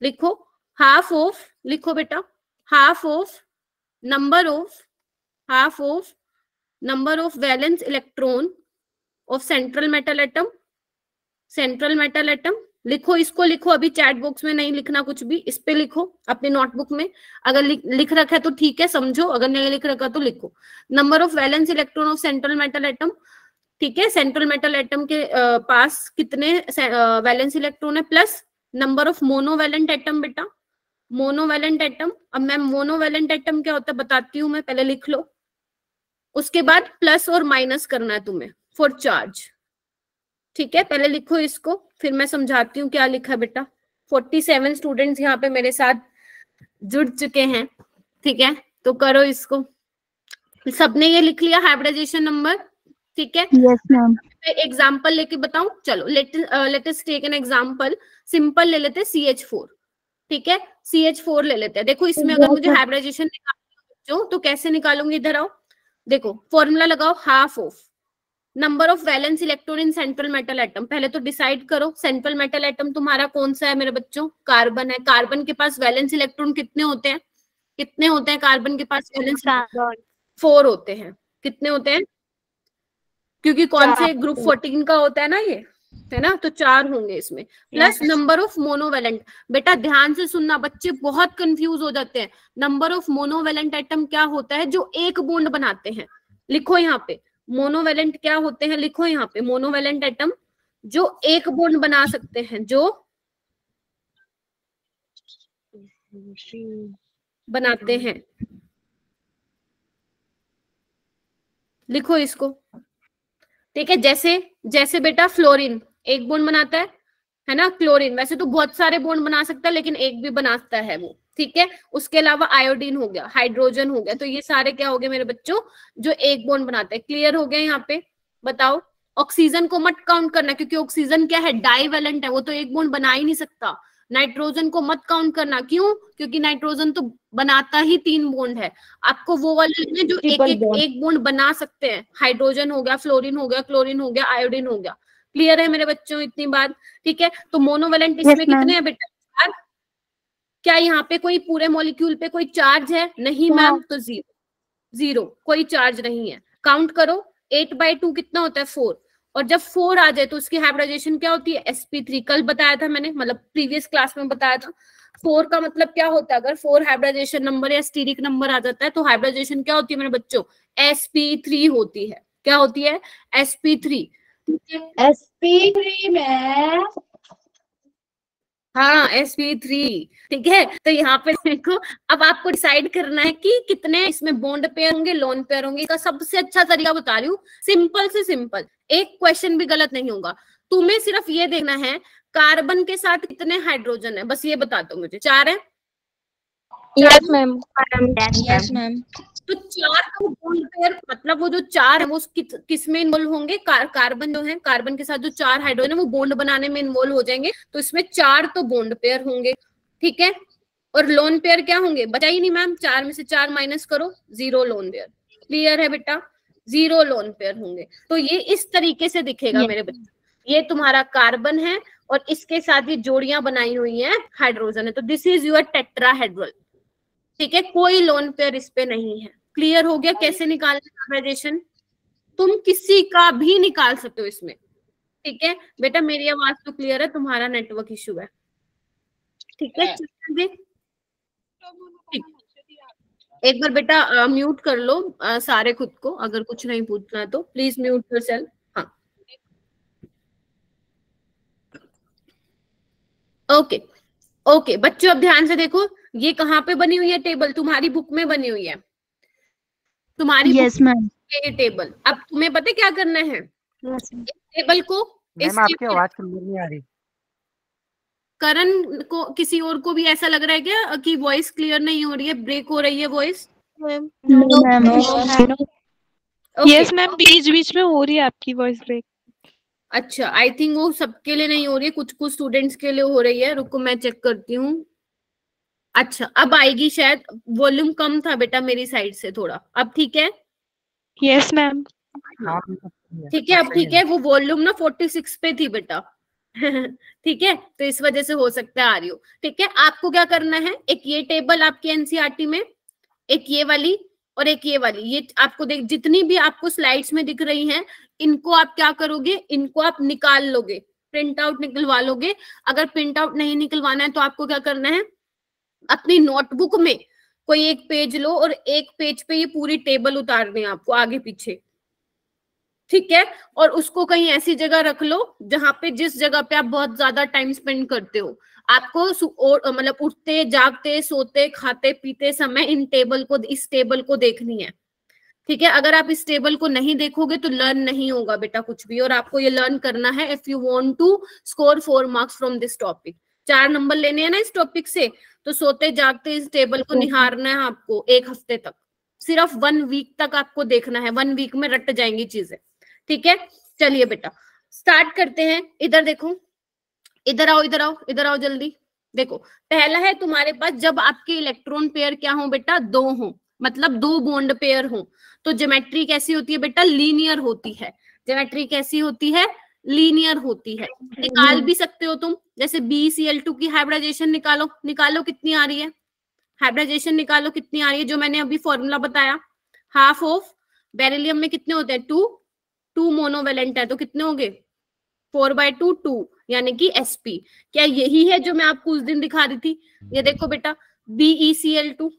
S1: लिखो हाफ ऑफ, लिखो बेटा, half of number of valence electron of central metal atom. लिखो, इसको लिखो, अभी चैट बॉक्स में नहीं लिखना कुछ भी, इस पे लिखो अपने नोटबुक में। अगर लिख रखा है तो ठीक है, समझो, अगर नहीं लिख रखा तो लिखो। Number of valence electron of central metal atom. ठीक है, सेंट्रल मेटल एटम के पास कितने वैलेंस इलेक्ट्रॉन है, plus number of monovalent atom बेटा, मोनोवैलेंट एटम। अब मैम मोनोवैलेंट एटम क्या होता है बताती हूँ मैं, पहले लिख लो, उसके बाद प्लस और माइनस करना है तुम्हें फॉर चार्ज। ठीक है, पहले लिखो इसको, फिर मैं समझाती हूँ क्या लिखा है बेटा। 47 स्टूडेंट्स यहाँ पे मेरे साथ जुड़ चुके हैं। ठीक है, तो करो इसको, सबने ये लिख लिया हाइब्रिडाइजेशन नंबर? ठीक है,
S3: यस मैम।
S1: एग्जाम्पल लेके बताऊं, चलो let us take an example, simple ले लेते हैं CH4। ठीक है, CH4 ले लेते हैं। देखो इसमें अगर मुझे हाइब्रिडाइजेशन निकालना हो तो कैसे निकालूंगी, इधर आओ, देखो फॉर्मूला लगाओ, half of number of valence electron in central metal atom. पहले तो डिसाइड करो सेंट्रल मेटल एटम तुम्हारा कौन सा है मेरे बच्चों, कार्बन है। कार्बन के पास वैलेंस इलेक्ट्रॉन कितने होते हैं, कितने होते हैं कार्बन के पास वैलेंस? 4 होते हैं। कितने होते हैं, क्योंकि कौन से ग्रुप 14 का होता है ना ये, है ना, तो 4 होंगे इसमें, प्लस नंबर ऑफ मोनोवैलेंट। बेटा ध्यान से सुनना, बच्चे बहुत कंफ्यूज हो जाते हैं। नंबर ऑफ मोनोवैलेंट एटम क्या होता है, जो एक बॉन्ड बनाते हैं। लिखो यहाँ पे मोनोवैलेंट क्या होते हैं, लिखो यहाँ पे मोनोवैलेंट एटम जो एक बॉन्ड बना सकते हैं, जो बनाते हैं। लिखो इसको, ठीक है, जैसे बेटा फ्लोरीन एक बॉन्ड बनाता है ना, क्लोरीन वैसे तो बहुत सारे बॉन्ड बना सकता है लेकिन एक भी बनाता है वो। ठीक है, उसके अलावा आयोडीन हो गया, हाइड्रोजन हो गया, तो ये सारे क्या हो गए मेरे बच्चों, जो एक बॉन्ड बनाते हैं। क्लियर हो गया यहाँ पे? बताओ, ऑक्सीजन को मत काउंट करना, क्योंकि ऑक्सीजन क्या है, डाइवेलेंट है, वो तो एक बॉन्ड बना ही नहीं सकता। नाइट्रोजन को मत काउंट करना, क्यों? क्योंकि नाइट्रोजन तो बनाता ही 3 बॉन्ड है। आपको वो वाले लेने जो एक बॉन्ड बना सकते हैं। हाइड्रोजन हो गया, फ्लोरीन हो गया, क्लोरीन हो गया, आयोडीन हो गया। क्लियर है मेरे बच्चों इतनी बात? ठीक है, तो मोनोवैलेंट इसमें कितने हैं बेटा? क्या यहाँ पे कोई पूरे मॉलिक्यूल पे कोई चार्ज है? नहीं मैम, तो जीरो, कोई चार्ज नहीं है। काउंट करो, 8/2 कितना होता है? 4। और जब 4 आ जाए तो उसकी हाइब्रिडाइजेशन क्या होती है? sp3। कल बताया था मैंने, मतलब प्रीवियस क्लास में बताया था। 4 का मतलब क्या होता है? अगर 4 हाइब्रिडाइजेशन नंबर या स्टीरिक नंबर आ जाता है तो हाइब्रिडाइजेशन क्या होती है मेरे बच्चों? sp3 होती है। क्या होती है? sp3।
S3: sp3 में,
S1: हाँ, sp3। ठीक है, तो यहाँ पे देखो, अब आपको डिसाइड करना है कि कितने इसमें बॉन्ड पेयर होंगे, लोन पेयर होंगे। इसका सबसे अच्छा तरीका बता रही हूँ, सिंपल से सिंपल, एक क्वेश्चन भी गलत नहीं होगा। तुम्हें सिर्फ ये देखना है कार्बन के साथ कितने हाइड्रोजन है, बस ये बता दो मुझे। 4 है?
S3: Yes ma'am,
S2: yes
S3: ma'am.
S1: तो 4 का बॉन्ड पेयर, मतलब वो जो 4 है वो किस में इन्वॉल्व होंगे? कार्बन जो है, कार्बन के साथ जो 4 हाइड्रोजन है वो बॉन्ड बनाने में इन्वॉल्व हो जाएंगे। तो इसमें 4 तो बॉन्ड पेयर होंगे, ठीक है। और लोन पेयर क्या होंगे? बचा ही नहीं मैम, 4 में से 4 माइनस करो, 0 लोन पेयर। क्लियर है बेटा? 0 लोन पेयर होंगे। तो ये इस तरीके से दिखेगा मेरे बच्चे। ये तुम्हारा कार्बन है और इसके साथ ये जोड़ियां बनाई हुई हैं हाइड्रोजन है, तो दिस इज योर टेट्राहेड्रल। ठीक है, कोई लोन पेयर इस पे नहीं है। क्लियर हो गया कैसे निकालना हाइब्रिडाइजेशन? तुम किसी का भी निकाल सकते हो इसमें। ठीक है बेटा, मेरी आवाज तो क्लियर है, तुम्हारा नेटवर्क इशू है। ठीक है, ठीक। एक बार बेटा म्यूट कर लो सारे खुद को, अगर कुछ नहीं पूछना है तो प्लीज म्यूट योरसेल्फ। हाँ, ओके ओके बच्चों, अब ध्यान से देखो, ये कहाँ पे बनी हुई है टेबल? तुम्हारी बुक में बनी हुई है, तुम्हारी
S3: यस मैम।
S1: ये टेबल। अब तुम्हें पता है क्या करना है?
S3: यस
S1: टेबल को
S2: मैम आपकी आवाज क्लियर नहीं आ रही।
S1: करण को, किसी और को भी ऐसा लग रहा है क्या कि वॉइस क्लियर नहीं हो रही है, ब्रेक हो रही है वॉइस?
S3: मैम।
S4: यस मैम, बीच बीच में हो रही है आपकी वॉइस ब्रेक।
S1: अच्छा, आई थिंक वो सबके लिए नहीं हो रही है, कुछ कुछ स्टूडेंट्स के लिए हो रही है। रुको मैं चेक करती हूँ। अच्छा, अब आएगी शायद। वॉल्यूम कम था बेटा मेरी साइड से थोड़ा, अब ठीक है?
S4: Yes ma'am.
S1: ठीक है, अब ठीक है। वो वॉल्यूम ना 46 पे थी बेटा। ठीक है, तो इस वजह से हो सकता है आ रही हो। ठीक है, आपको क्या करना है, एक ये टेबल आपके एनसीईआरटी में, एक ये वाली और एक ये वाली, ये आपको देख, जितनी भी आपको स्लाइड्स में दिख रही हैं, इनको आप क्या करोगे? इनको आप निकाल लोगे, प्रिंट आउट निकलवा लोगे। अगर प्रिंट आउट नहीं निकलवाना है तो आपको क्या करना है, अपनी नोटबुक में कोई एक पेज लो और एक पेज पे ये पूरी टेबल उतारनी है आपको, आगे पीछे। ठीक है, और उसको कहीं ऐसी जगह रख लो जहां पे, जिस जगह पे आप बहुत ज्यादा टाइम स्पेंड करते हो। आपको मतलब उठते, जागते, सोते, खाते, पीते समय इन टेबल को, इस टेबल को देखनी है। ठीक है, अगर आप इस टेबल को नहीं देखोगे तो लर्न नहीं होगा बेटा कुछ भी। और आपको ये लर्न करना है if you want to score 4 marks from this topic. 4 number लेने हैं ना इस टॉपिक से, तो सोते जागते इस टेबल को निहारना है आपको 1 हफ्ते तक। सिर्फ 1 वीक तक आपको देखना है, 1 वीक में रट जाएंगी चीजें। ठीक है, चलिए बेटा स्टार्ट करते हैं। इधर देखो, इधर आओ, इधर आओ, इधर आओ जल्दी। देखो, पहला है तुम्हारे पास, जब आपके इलेक्ट्रॉन पेयर क्या हो बेटा? 2 हो, मतलब 2 बॉन्ड पेयर हो, तो ज्योमेट्री कैसी होती है बेटा? लीनियर होती है। ज्योमेट्री कैसी होती है? लीनियर होती है। निकाल भी सकते हो तुम, जैसे BeCl2 की हाइब्रिडाइजेशन निकालो, निकालो कितनी आ रही है हाइब्रिडाइजेशन, निकालो कितनी आ रही है, जो मैंने अभी फॉर्मूला बताया। हाफ ऑफ बेरिलियम में कितने होते हैं? 2 मोनोवेलेंट है तो कितने होंगे? 4/2 2, यानी कि sp। क्या यही है जो मैं आपको उस दिन दिखा रही थी? ये देखो बेटा, BeCl2,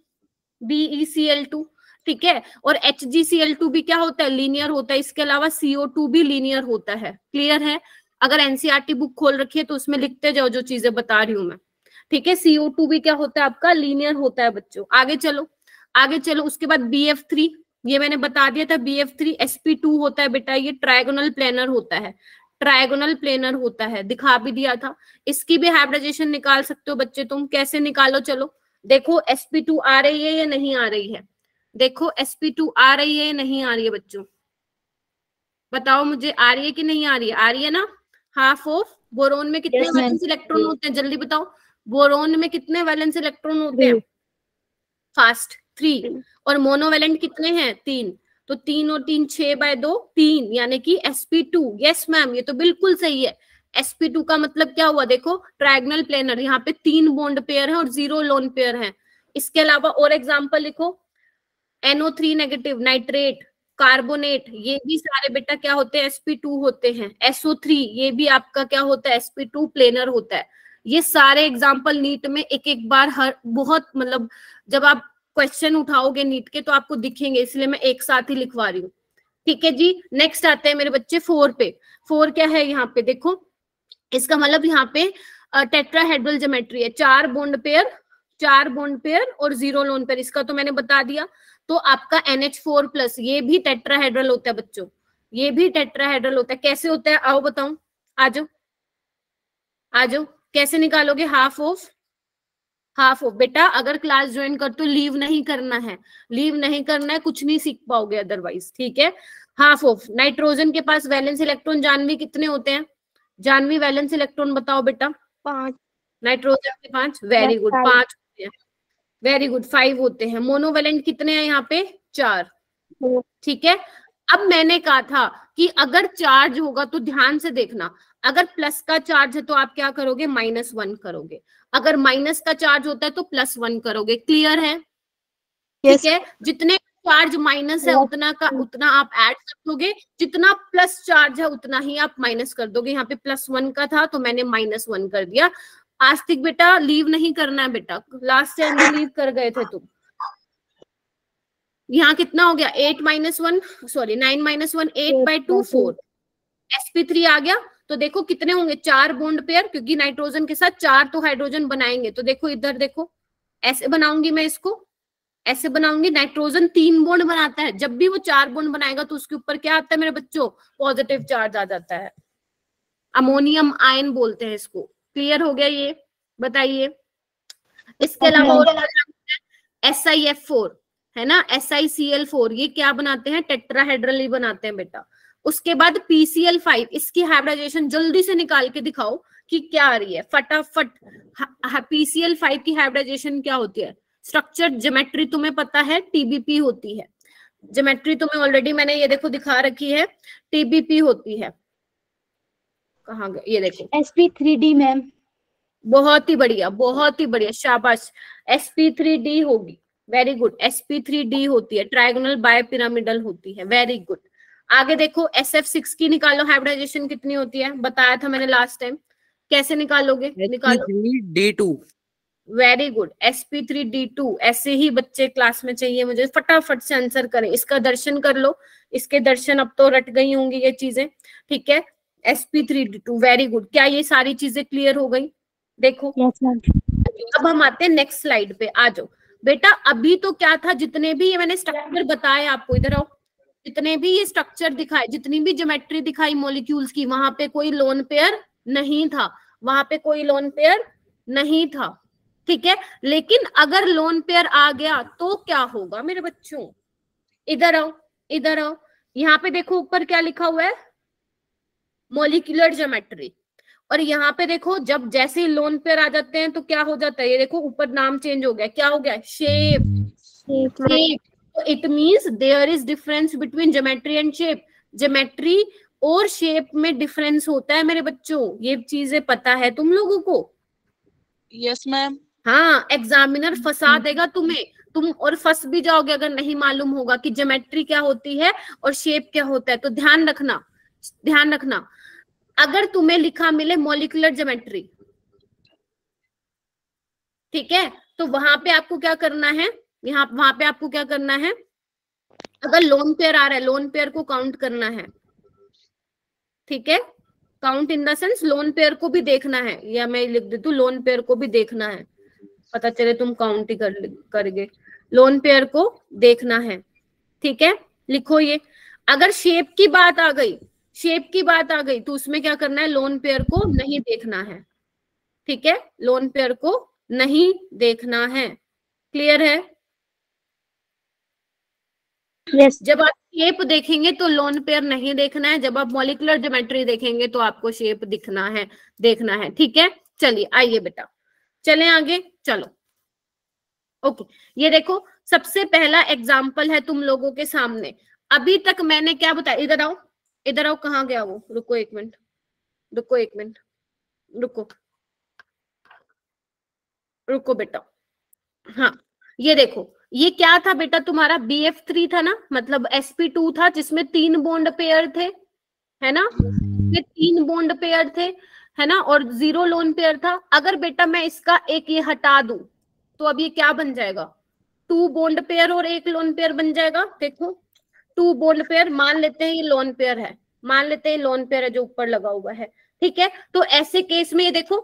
S1: BeCl2। ठीक है, और HgCl2 भी क्या होता है? लीनियर होता है। इसके अलावा CO2 भी लीनियर होता है। क्लियर है? अगर एनसीईआरटी बुक खोल रखी है तो उसमें लिखते जाओ जो चीजें बता रही हूं मैं। ठीक है, CO2 भी क्या होता है आपका? लीनियर होता है बच्चों। आगे चलो, आगे चलो। उसके बाद BF3, ये मैंने बता दिया था। BF3 sp2 होता है बेटा, ये ट्रायगोनल प्लेनर होता है, ट्रायगोनल प्लेनर होता है, दिखा भी दिया था। इसकी भी हाइब्रिडाइजेशन निकाल सकते हो बच्चे तुम। कैसे निकालो? चलो देखो, sp2 आ रही है या नहीं आ रही है? देखो, sp2 आ रही है या नहीं आ रही है बच्चों? बताओ मुझे, आ रही है कि नहीं आ रही है? आ रही है ना? हाफ ऑफ बोरोन में कितने वैलेंस इलेक्ट्रॉन होते हैं? जल्दी बताओ, बोरोन में कितने वैलेंस इलेक्ट्रॉन होते हैं? फास्ट 3। और मोनोवेलेंट कितने हैं? 3। तो 3 और 3 6/2 3, यानी कि sp2। यस मैम, ये तो बिल्कुल सही है, sp2 का मतलब क्या हुआ, देखो ट्रायगोनल प्लेनर, यहाँ पे 3 बॉन्ड पेयर है और 0 लोन पेयर है। इसके अलावा और एग्जांपल लिखो, NO3 नेगेटिव, नाइट्रेट, कार्बोनेट, ये भी सारे बेटा क्या होते हैं, sp2 होते हैं। SO3 ये भी आपका क्या होता है, sp2 प्लेनर होता है। ये सारे एग्जांपल नीट में एक एक बार हर बहुत मतलब जब आप क्वेश्चन उठाओगे नीट के तो आपको दिखेंगे, इसलिए मैं एक साथ ही लिखवा रही हूँ। ठीक है जी, नेक्स्ट आते हैं मेरे बच्चे 4 पे। 4 क्या है यहाँ पे देखो, इसका मतलब यहाँ पे टेट्राहेड्रल ज्योमेट्री है, 4 बॉन्ड पेयर और 0 लोन पेयर, इसका तो मैंने बता दिया। तो आपका NH4 प्लस ये भी टेट्राहेड्रल होता है बच्चों, ये भी टेट्राहेड्रल होता है। कैसे होता है आओ बताऊं, आ जाओ कैसे निकालोगे, हाफ ऑफ बेटा। अगर क्लास ज्वाइन कर तो लीव नहीं करना है, कुछ नहीं सीख पाओगे अदरवाइज, ठीक है। हाफ ऑफ नाइट्रोजन के पास वैलेंस इलेक्ट्रॉन जानवी कितने होते हैं, जानवी वैलेंस इलेक्ट्रॉन बताओ बेटा,
S3: 5,
S1: नाइट्रोजन के 5, वेरी गुड 5 होते हैं, वेरी गुड 5 होते हैं। मोनोवेलेंट कितने हैं यहाँ पे 4, ठीक है। अब मैंने कहा था कि अगर चार्ज होगा तो ध्यान से देखना, अगर प्लस का चार्ज है तो आप क्या करोगे, -1 करोगे, अगर माइनस का चार्ज होता है तो +1 करोगे। क्लियर है, ठीक है। जितने चार्ज माइनस है उतना आप ऐड कर दोगे, जितना प्लस चार्ज है उतना ही आप माइनस कर दोगे। यहाँ पे +1 का था तो मैंने -1 कर दिया। आस्तिक बेटा लीव नहीं करना है बेटा, लास्ट टाइम भी लीव कर गए थे तुम। यहाँ कितना हो गया 9 -1 8/2 4, sp3 आ गया। तो देखो कितने होंगे 4 बॉन्ड पेयर, क्योंकि नाइट्रोजन के साथ 4 तो हाइड्रोजन बनाएंगे। तो देखो इधर देखो, ऐसे बनाऊंगी मैं इसको, ऐसे बनाऊंगी। नाइट्रोजन 3 बॉन्ड बनाता है, जब भी वो 4 बॉन्ड बनाएगा तो उसके ऊपर क्या आता है मेरे बच्चों, पॉजिटिव चार्ज आ जाता है, अमोनियम आयन बोलते हैं इसको। क्लियर हो गया ये, बताइए। इसके अलावा SiF4 है ना, SiCl4, ये क्या बनाते हैं, टेट्राहेड्रल ही बनाते हैं बेटा। उसके बाद PCl5, इसकी हाइब्रिडाइजेशन जल्दी से निकाल के दिखाओ कि क्या आ रही है फटाफट। PCl5 की हाइब्रिडाइजेशन क्या होती है, स्ट्रक्चर ज्योमेट्री तुम्हें पता है, TBP होती है। ज्योमेट्री तुम्हें ऑलरेडी मैंने ये देखो दिखा रखी है, TBP होती है। कहाँ गए, ये देखो
S3: sp3d मैम।
S1: बहुत ही बढ़िया शाबाश, sp3d होगी, वेरी गुड। sp3d होती है, ट्रायगोनल बायपिरामिडल होती है, वेरी गुड। आगे देखो SF6 की निकालो, हाइब्रिडाइजेशन कितनी होती है, बताया था मैंने लास्ट टाइम। कैसे निकालोगे, निकालो
S2: D2,
S1: वेरी गुड, sp3d2। ऐसे ही बच्चे क्लास में चाहिए मुझे, फटाफट से आंसर करें। इसका दर्शन कर लो, इसके दर्शन अब तो रट गई होंगी ये चीजें, ठीक है। sp3d2 very good. क्या ये सारी चीजें क्लियर हो गई, देखो। अब हम आते हैं नेक्स्ट स्लाइड पे, आ जाओ बेटा। अभी तो क्या था, जितने भी ये मैंने स्ट्रक्चर बताए आपको, इधर आओ, जितने भी ये स्ट्रक्चर दिखाए, जितनी भी ज्योमेट्री दिखाई मॉलिक्यूल्स की, वहां पे कोई लोन पेयर नहीं था, ठीक है। लेकिन अगर लोन पेयर आ गया तो क्या होगा मेरे बच्चों, इधर आओ, यहाँ पे देखो ऊपर क्या लिखा हुआ है, मॉलिक्यूलर ज्योमेट्री। और यहाँ पे देखो जब जैसे ही लोन पेयर आ जाते हैं तो क्या हो जाता है, ये देखो ऊपर नाम चेंज हो गया, क्या हो गया, शेप। तो it means there is difference between geometry and shape. Geometry और शेप में डिफरेंस होता है मेरे बच्चों, ये चीजें पता है तुम लोगों को?
S5: Yes ma'am.
S1: हाँ, एग्जामिनर फंसा देगा तुम्हें, तुम और फंस भी जाओगे अगर नहीं मालूम होगा कि ज्योमेट्री क्या होती है और शेप क्या होता है। तो ध्यान रखना, अगर तुम्हें लिखा मिले मॉलिक्यूलर ज्योमेट्री, ठीक है, तो वहां पे आपको क्या करना है, वहां पे आपको क्या करना है, अगर लोन पेयर आ रहा है, लोन पेयर को काउंट करना है, ठीक है। Count in the sense lone pair को भी देखना है, या मैं लिख देती हूँ लोन पेयर को भी देखना है, पता चले तुम काउंट ही करगे। लोन पेयर को देखना है, ठीक है, लिखो ये। अगर शेप की बात आ गई तो उसमें क्या करना है, लोन पेयर को नहीं देखना है, ठीक है, लोन पेयर को नहीं देखना है। क्लियर है?
S3: yes.
S1: जब आप शेप देखेंगे तो लोन पेयर नहीं देखना है, जब आप मॉलिक्यूलर ज्योमेट्री देखेंगे तो आपको शेप देखना है, ठीक है। चलिए आइए बेटा, चलें आगे, चलो। ओके, ये देखो सबसे पहला एग्जाम्पल है तुम लोगों के सामने। अभी तक मैंने क्या बताया, इधर आओ, कहाँ गया वो, रुको एक मिनट, रुको रुको बेटा, हाँ ये देखो, ये क्या था बेटा तुम्हारा BF3 था ना, मतलब sp2 था जिसमें 3 बॉन्ड पेयर थे, है ना, ये 3 बॉन्ड पेयर थे, है ना, और 0 लोन पेयर था। अगर बेटा मैं इसका एक ये हटा दूं तो अब ये क्या बन जाएगा, 2 बॉन्ड पेयर और 1 लोन पेयर बन जाएगा। देखो 2 बॉन्ड पेयर, मान लेते हैं ये लोन पेयर है, मान लेते हैं लोन पेयर है जो ऊपर लगा हुआ है, ठीक है। तो ऐसे केस में ये देखो,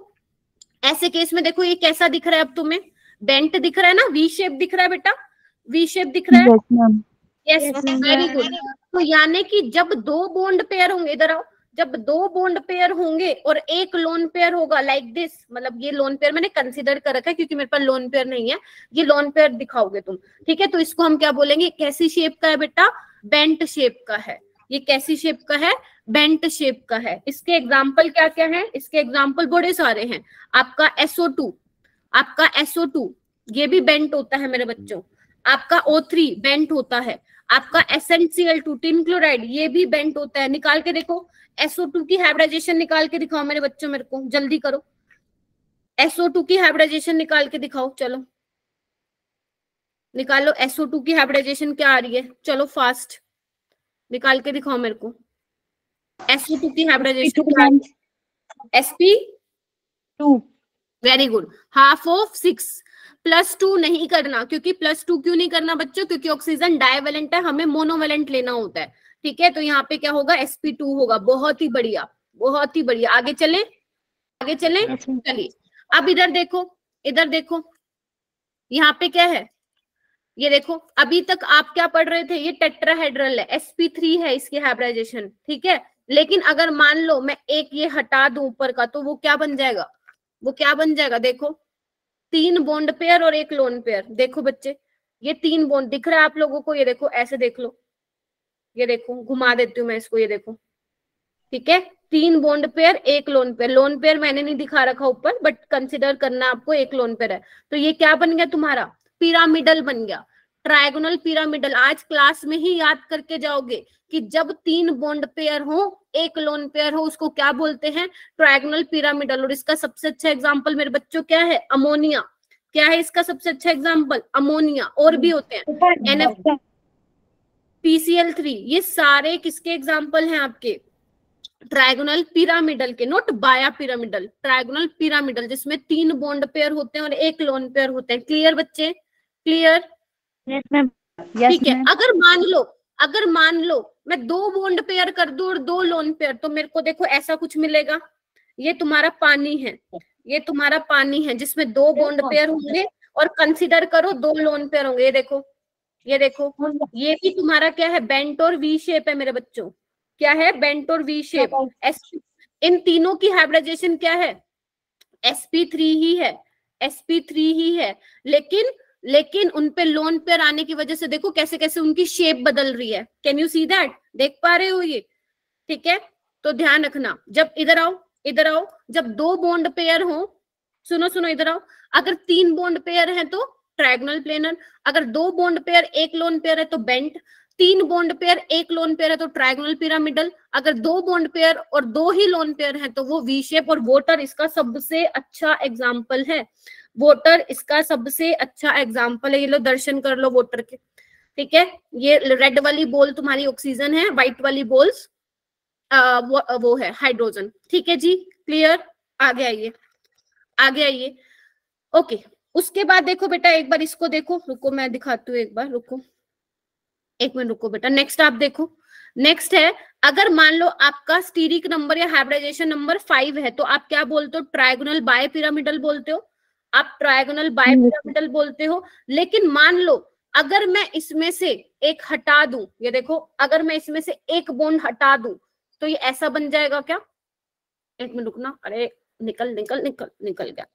S1: ऐसे केस में देखो ये कैसा दिख रहा है अब तुम्हें, बेंट दिख रहा है ना, वी शेप दिख रहा है बेटा, वी शेप दिख रहा है, यस वेरी गुड। तो यानी कि जब 2 बॉन्ड पेयर होंगे, इधर आओ, जब 2 बॉन्ड पेयर होंगे और 1 लोन पेयर होगा लाइक दिस, मतलब ये लोन पेयर मैंने कंसीडर कर रखा है क्योंकि मेरे पास लोन पेयर नहीं है, ये लोन पेयर दिखाओगे तुम, ठीक है। तो इसको हम क्या बोलेंगे, कैसी शेप का है बेटा, बेंट शेप का है। ये कैसी शेप का है, बेंट शेप का है। इसके एग्जाम्पल क्या क्या है, इसके एग्जाम्पल बड़े सारे हैं। आपका SO2, आपका SO2 ये भी बेंट होता है मेरे बच्चों, आपका O3 बेंट होता है, आपका SnCl2 टिन क्लोराइड ये भी बेंट होता है। निकाल के देखो SO2 की हाइब्रिडाइजेशन निकाल के दिखाओ मेरे बच्चों, मेरे को जल्दी करो, SO2 की हाइब्रिडाइजेशन निकाल के दिखाओ, चलो निकालो SO2 की हाइब्रिडाइजेशन क्या आ रही है, चलो फास्ट निकाल के दिखाओ मेरे को। SO2 की hybridisation sp2, very good, half of 6 +2 नहीं करना, क्योंकि +2 क्यों नहीं करना बच्चों, क्योंकि ऑक्सीजन डाइवेलेंट है, हमें मोनोवेलेंट लेना होता है, ठीक है। तो यहाँ पे क्या होगा, sp2 होगा। बहुत ही बढ़िया, बहुत ही बढ़िया। आगे चले, आगे चले, चलिए अब इधर देखो, इधर देखो, यहाँ पे क्या है, ये देखो अभी तक आप क्या पढ़ रहे थे, ये टेट्राहेड्रल है, sp3 है इसकी हाइब्रिडाइजेशन, ठीक है। लेकिन अगर मान लो मैं एक ये हटा दूं ऊपर का, तो वो क्या बन जाएगा, वो क्या बन जाएगा, देखो 3 बॉन्ड पेयर और 1 लोन पेयर। देखो बच्चे ये 3 बॉन्ड दिख रहा है आप लोगों को, ये देखो ऐसे देख लो, ये देखो घुमा देती हूँ मैं इसको, ये देखो, ठीक है, 3 bond pair 1 lone pair. Lone pair मैंने नहीं दिखा रखा ऊपर, बट कंसिडर करना आपको 1 लोन पेयर है। तो ये क्या बन गया तुम्हारा, पिरामिडल बन गया, ट्रायगोनल पिरामिडल। आज क्लास में ही याद करके जाओगे कि जब 3 बॉन्ड पेयर हो 1 लोन पेयर हो, उसको क्या बोलते हैं, ट्रायगोनल पिरामिडल। और इसका सबसे अच्छा एग्जांपल मेरे बच्चों क्या है, अमोनिया। क्या है इसका सबसे अच्छा एग्जांपल, अमोनिया। और भी होते हैं NF, PCl3, ये सारे किसके एग्जांपल हैं आपके, ट्रायगोनल पिरामिडल के, नोट बाया पिरामिडल, ट्रायगोनल पिरामिडल जिसमें 3 बॉन्ड पेयर होते हैं और 1 लोन पेयर होते हैं। क्लियर बच्चे, क्लियर, ठीक है। अगर मान लो मैं 2 बॉन्ड पेयर कर दूं और 2 लोन पेयर, तो मेरे को देखो ऐसा कुछ मिलेगा। ये तुम्हारा पानी है, ये तुम्हारा पानी है जिसमें 2 बॉन्ड पेयर होंगे और कंसीडर करो 2 लोन पेयर होंगे। ये देखो, ये देखो, ये भी तुम्हारा क्या है, बेंट और वी शेप है मेरे बच्चों। क्या है, बेंट और वी शेप। इन तीनों की हाइब्रिडाइजेशन क्या है, sp3 ही है, sp3 ही है। लेकिन उन पे लोन पेयर आने की वजह से देखो कैसे कैसे उनकी शेप बदल रही है। कैन यू सी दैट, देख पा रहे हो ये, ठीक है। तो ध्यान रखना, जब इधर आओ, इधर आओ, जब 2 बॉन्ड पेयर हो, सुनो सुनो इधर आओ, अगर 3 बॉन्ड पेयर है तो ट्रायगोनल प्लेनर, अगर 2 बॉन्ड पेयर 1 लोन पेयर है तो bent, 3 bond pair 1 lone pair है तो ट्रायगोनल पिरामिडल, अगर 2 बॉन्ड पेयर और 2 ही लोन पेयर है तो वो वी शेप। और वोटर इसका सबसे अच्छा एग्जाम्पल है, वोटर इसका सबसे अच्छा एग्जाम्पल है। ये लो दर्शन कर लो वोटर के, ठीक है। ये रेड वाली बॉल तुम्हारी ऑक्सीजन है, व्हाइट वाली बॉल्स वो है हाइड्रोजन, ठीक है जी, क्लियर। आगे आइए, आगे आइए, ओके। उसके बाद देखो बेटा एक बार इसको देखो, रुको मैं दिखाती हूँ एक बार, रुको 1 मिनट रुको बेटा। नेक्स्ट आप देखो, नेक्स्ट है, अगर मान लो आपका स्टीरिक नंबर या हाइब्रिडाइजेशन नंबर 5 है तो आप क्या बोलते हो, ट्रायगोनल बाय पिरामिडल बोलते हो, आप ट्रायगोनल बाय पिरामिडल बोलते हो। लेकिन मान लो अगर मैं इसमें से एक हटा दूं, ये देखो अगर मैं इसमें से एक बॉन्ड हटा दूं तो ये ऐसा बन जाएगा क्या, 1 मिनट रुकना, अरे निकल निकल निकल निकल गया।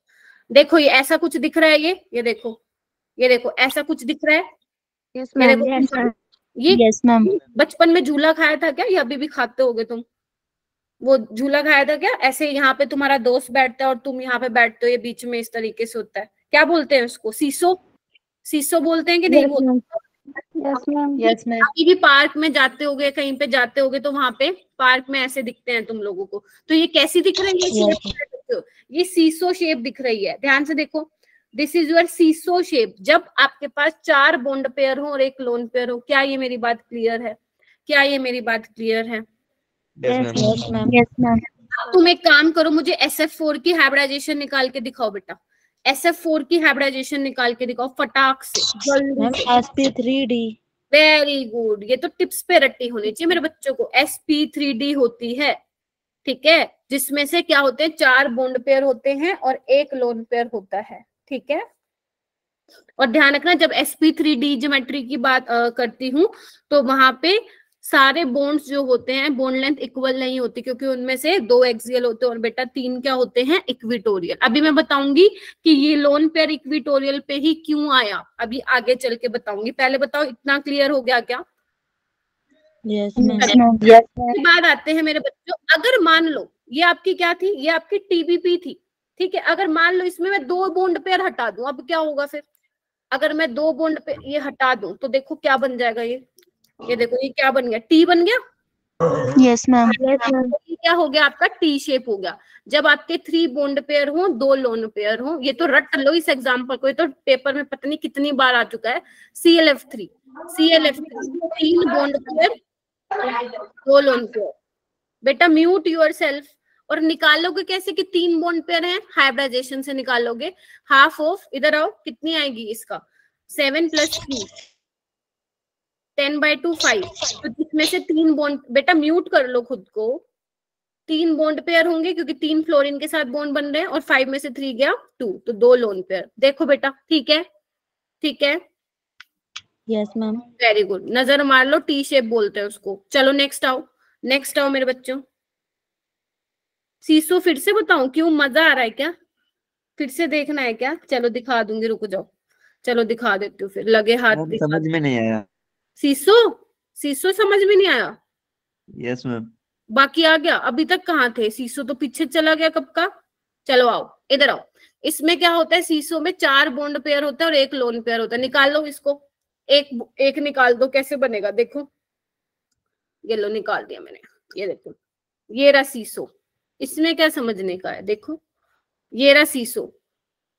S1: देखो ये ऐसा कुछ दिख रहा है, ये देखो, ये देखो ऐसा कुछ दिख रहा है।
S3: यस
S1: ये
S3: मैम,
S1: देखो, ये
S3: यस मैम।
S1: बचपन में झूला खाया था क्या, या अभी भी खाते होगे तुम, वो झूला खाया था क्या, ऐसे यहाँ पे तुम्हारा दोस्त बैठता है और तुम यहाँ पे बैठते हो, ये बीच में इस तरीके से होता है, क्या बोलते हैं उसको, सीसो, सीसो बोलते हैं कि नहीं बोलते।
S3: Yes ma'am,
S5: yes ma'am.
S1: अभी भी पार्क में जाते होगे, कहीं पे जाते होगे तो वहां पे पार्क में ऐसे दिखते हैं तुम लोगों को। तो ये कैसी दिख रही है शेप हो, ये सीसो शेप दिख रही है, ध्यान से देखो, this is your seesaw shape. जब आपके पास 4 बॉन्ड पेयर हो और एक लोन पेयर हो, क्या ये मेरी बात क्लियर है? क्या ये मेरी बात क्लियर है?
S3: Yes ma'am.
S1: तुम एक काम करो, मुझे SF4 की हाइब्रिडाइजेशन निकाल के दिखाओ बेटा, SF4 की हाइब्रिडाइजेशन निकाल के दिखाओ फटाक से, जल्दी से।
S3: sp3d।
S1: वेरी गुड, ये तो टिप्स पे रट्टी होनी चाहिए मेरे बच्चों को। sp3d होती है, ठीक है, जिसमें से क्या होते हैं, 4 बॉन्ड पेयर होते हैं और एक लोन पेयर होता है, ठीक है। और ध्यान रखना, जब sp3d ज्योमेट्री की बात करती हूँ तो वहां पे सारे बॉन्ड्स जो होते हैं, बॉन्ड लेंथ इक्वल नहीं होती, क्योंकि उनमें से 2 एक्सियल होते हैं और बेटा 3 क्या होते हैं, इक्विटोरियल। अभी मैं बताऊंगी कि ये लोन पेयर इक्विटोरियल पे ही क्यों आया, अभी आगे चल के बताऊंगी। पहले बताओ इतना क्लियर हो गया क्या?
S3: यस
S1: बाद आते हैं मेरे बच्चों, अगर मान लो ये आपकी क्या थी, ये आपकी TBP थी, ठीक है। अगर मान लो इसमें मैं 2 बॉन्ड पेयर हटा दूं, अब क्या होगा फिर? अगर मैं 2 बॉन्ड पेयर ये हटा दूं तो देखो क्या बन जाएगा, ये देखो, ये क्या बन गया, T बन गया।
S3: Yes ma'am.
S1: क्या हो गया आपका, T शेप हो गया। जब आपके 3 बॉन्ड पेयर हो, 2 लोन पेयर हो, ये तो रट लो इस एग्जांपल को, ये तो पेपर में पता नहीं कितनी बार आ चुका है। CLF3 3 bond pair, 2 lone pair. बेटा म्यूट योरसेल्फ, और निकालोगे कैसे कि 3 बॉन्ड पेयर हैं, हाइब्रिडाइजेशन से निकालोगे। हाफ ऑफ, इधर आओ, कितनी आएगी इसका, 7 + 3 10/2 5। तो जिसमें से 3 बॉन्ड, बेटा म्यूट कर लो खुद को, 3 बॉन्ड पेयर होंगे क्योंकि 3 फ्लोरीन के साथ बॉन्ड बन रहे हैं, और 5 में से 3 गया 2, तो 2 लोन पेयर। देखो बेटा, ठीक है, ठीक है,
S3: यस मैम।
S1: वेरी गुड, नजर मार लो, T शेप बोलते हैं उसको। चलो नेक्स्ट आओ, नेक्स्ट आओ मेरे बच्चों। सीसो फिर से बताऊं क्यों, मजा आ रहा है क्या? फिर से देखना है क्या? चलो दिखा दूंगी, रुक जाओ, चलो दिखा देती हूँ फिर, लगे हाथ दिखा।
S2: समझ में नहीं आया।
S1: सीसो, सीसो समझ में नहीं आया?
S2: Yes ma'am.
S1: बाकी आ गया? अभी तक कहाँ थे? सीसो तो पीछे चला गया कब का। चलो आओ, इधर आओ। इसमें क्या होता है, सीसो में 4 बॉन्ड पेयर होता है और एक लोन पेयर होता है। निकाल लो इसको, एक निकाल दो, कैसे बनेगा देखो। ये लो, निकाल दिया मैंने, ये देखो, ये रहा सीसो। इसमें क्या समझने का है, देखो, ये रहा सीसो,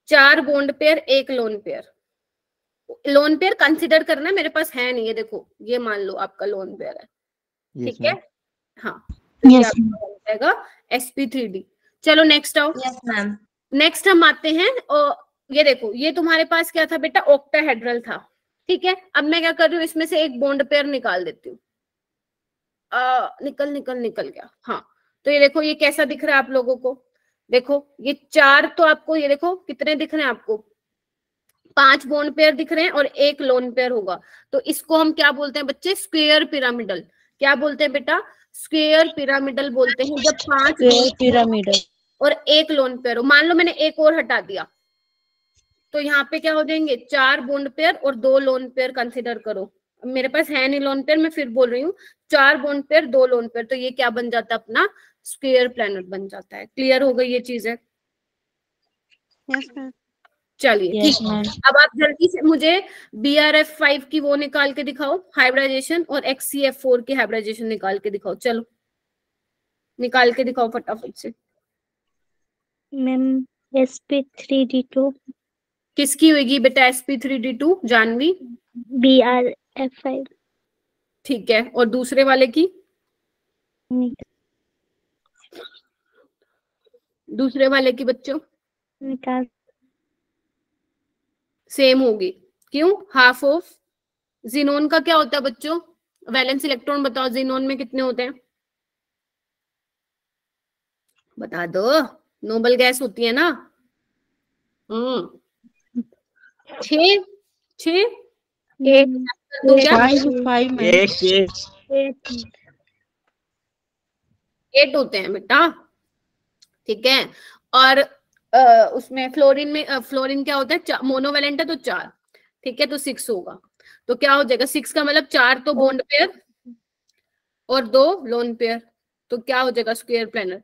S1: 4 बॉन्ड पेयर, एक lone pair. Lone pair consider करना, मेरे पास है नहीं, ये देखो, ये मान लो आपका लोन पेयर है, ठीक है। हाँ, तो ये आपका बन जाएगा sp3d। चलो नेक्स्ट आओ।
S3: Yes ma'am.
S1: नेक्स्ट हम आते हैं, और ये देखो, ये तुम्हारे पास क्या था बेटा, ऑक्टाहेड्रल था, ठीक है। अब मैं क्या कर रही हूँ, इसमें से एक बॉन्ड पेयर निकाल देती हूँ। निकल गया। हाँ, तो ये देखो, ये कैसा दिख रहा है आप लोगों को, देखो ये 4, तो आपको ये देखो कितने दिख रहे हैं आपको, 5 बॉन्ड पेयर दिख रहे हैं और एक लोन पेयर होगा। तो इसको हम क्या बोलते हैं बच्चे, स्क्वायर पिरामिडल। क्या बोलते हैं बेटा, स्क्वायर पिरामिडल बोलते हैं। जब 5
S3: पिरामिडल
S1: और एक लोन पेयर हो, मान लो मैंने एक और हटा दिया, तो यहाँ पे क्या हो जाएंगे, 4 बॉन्ड पेयर और 2 लोन पेयर कंसिडर करो। मेरे पास है नहीं लोन पेयर, मैं फिर बोल रही हूँ, 4 बॉन्ड पेयर 2 लोन पेयर, तो ये क्या बन जाता है अपना, स्क्वायर प्लैनेट बन जाता है। क्लियर हो गई ये चीजें?
S4: Yes ma'am.
S1: चलिए ठीक है। अब आप जल्दी से मुझे BRF5 की वो निकाल के दिखाओ हाइब्रिडाइजेशन, और XCF4 की हाइब्रिडाइजेशन निकाल के दिखाओ। चलो निकाल के दिखाओ फटाफट से।
S3: Ma'am sp3d2।
S1: किसकी होगी बेटा sp3d2? जानवी?
S3: BRF5।
S1: ठीक है, और दूसरे वाले की? दूसरे वाले की बच्चों
S3: निकाल।
S1: सेम होगी, क्यों? Half of. जिनोन का क्या होता है बच्चों, वैलेंस इलेक्ट्रॉन बताओ, जिनोन में कितने होते हैं, बता दो। नोबल गैस होती है ना। 6 8 होते हैं बेटा, ठीक है। और उसमें फ्लोरीन क्या होता है, मोनोवेलेंट है तो 4, ठीक है, तो 6 होगा। तो क्या हो जाएगा, 6 का मतलब 4 तो बॉन्ड पेयर और 2 लोन पेयर, तो क्या हो जाएगा, स्क्वायर प्लैनेट।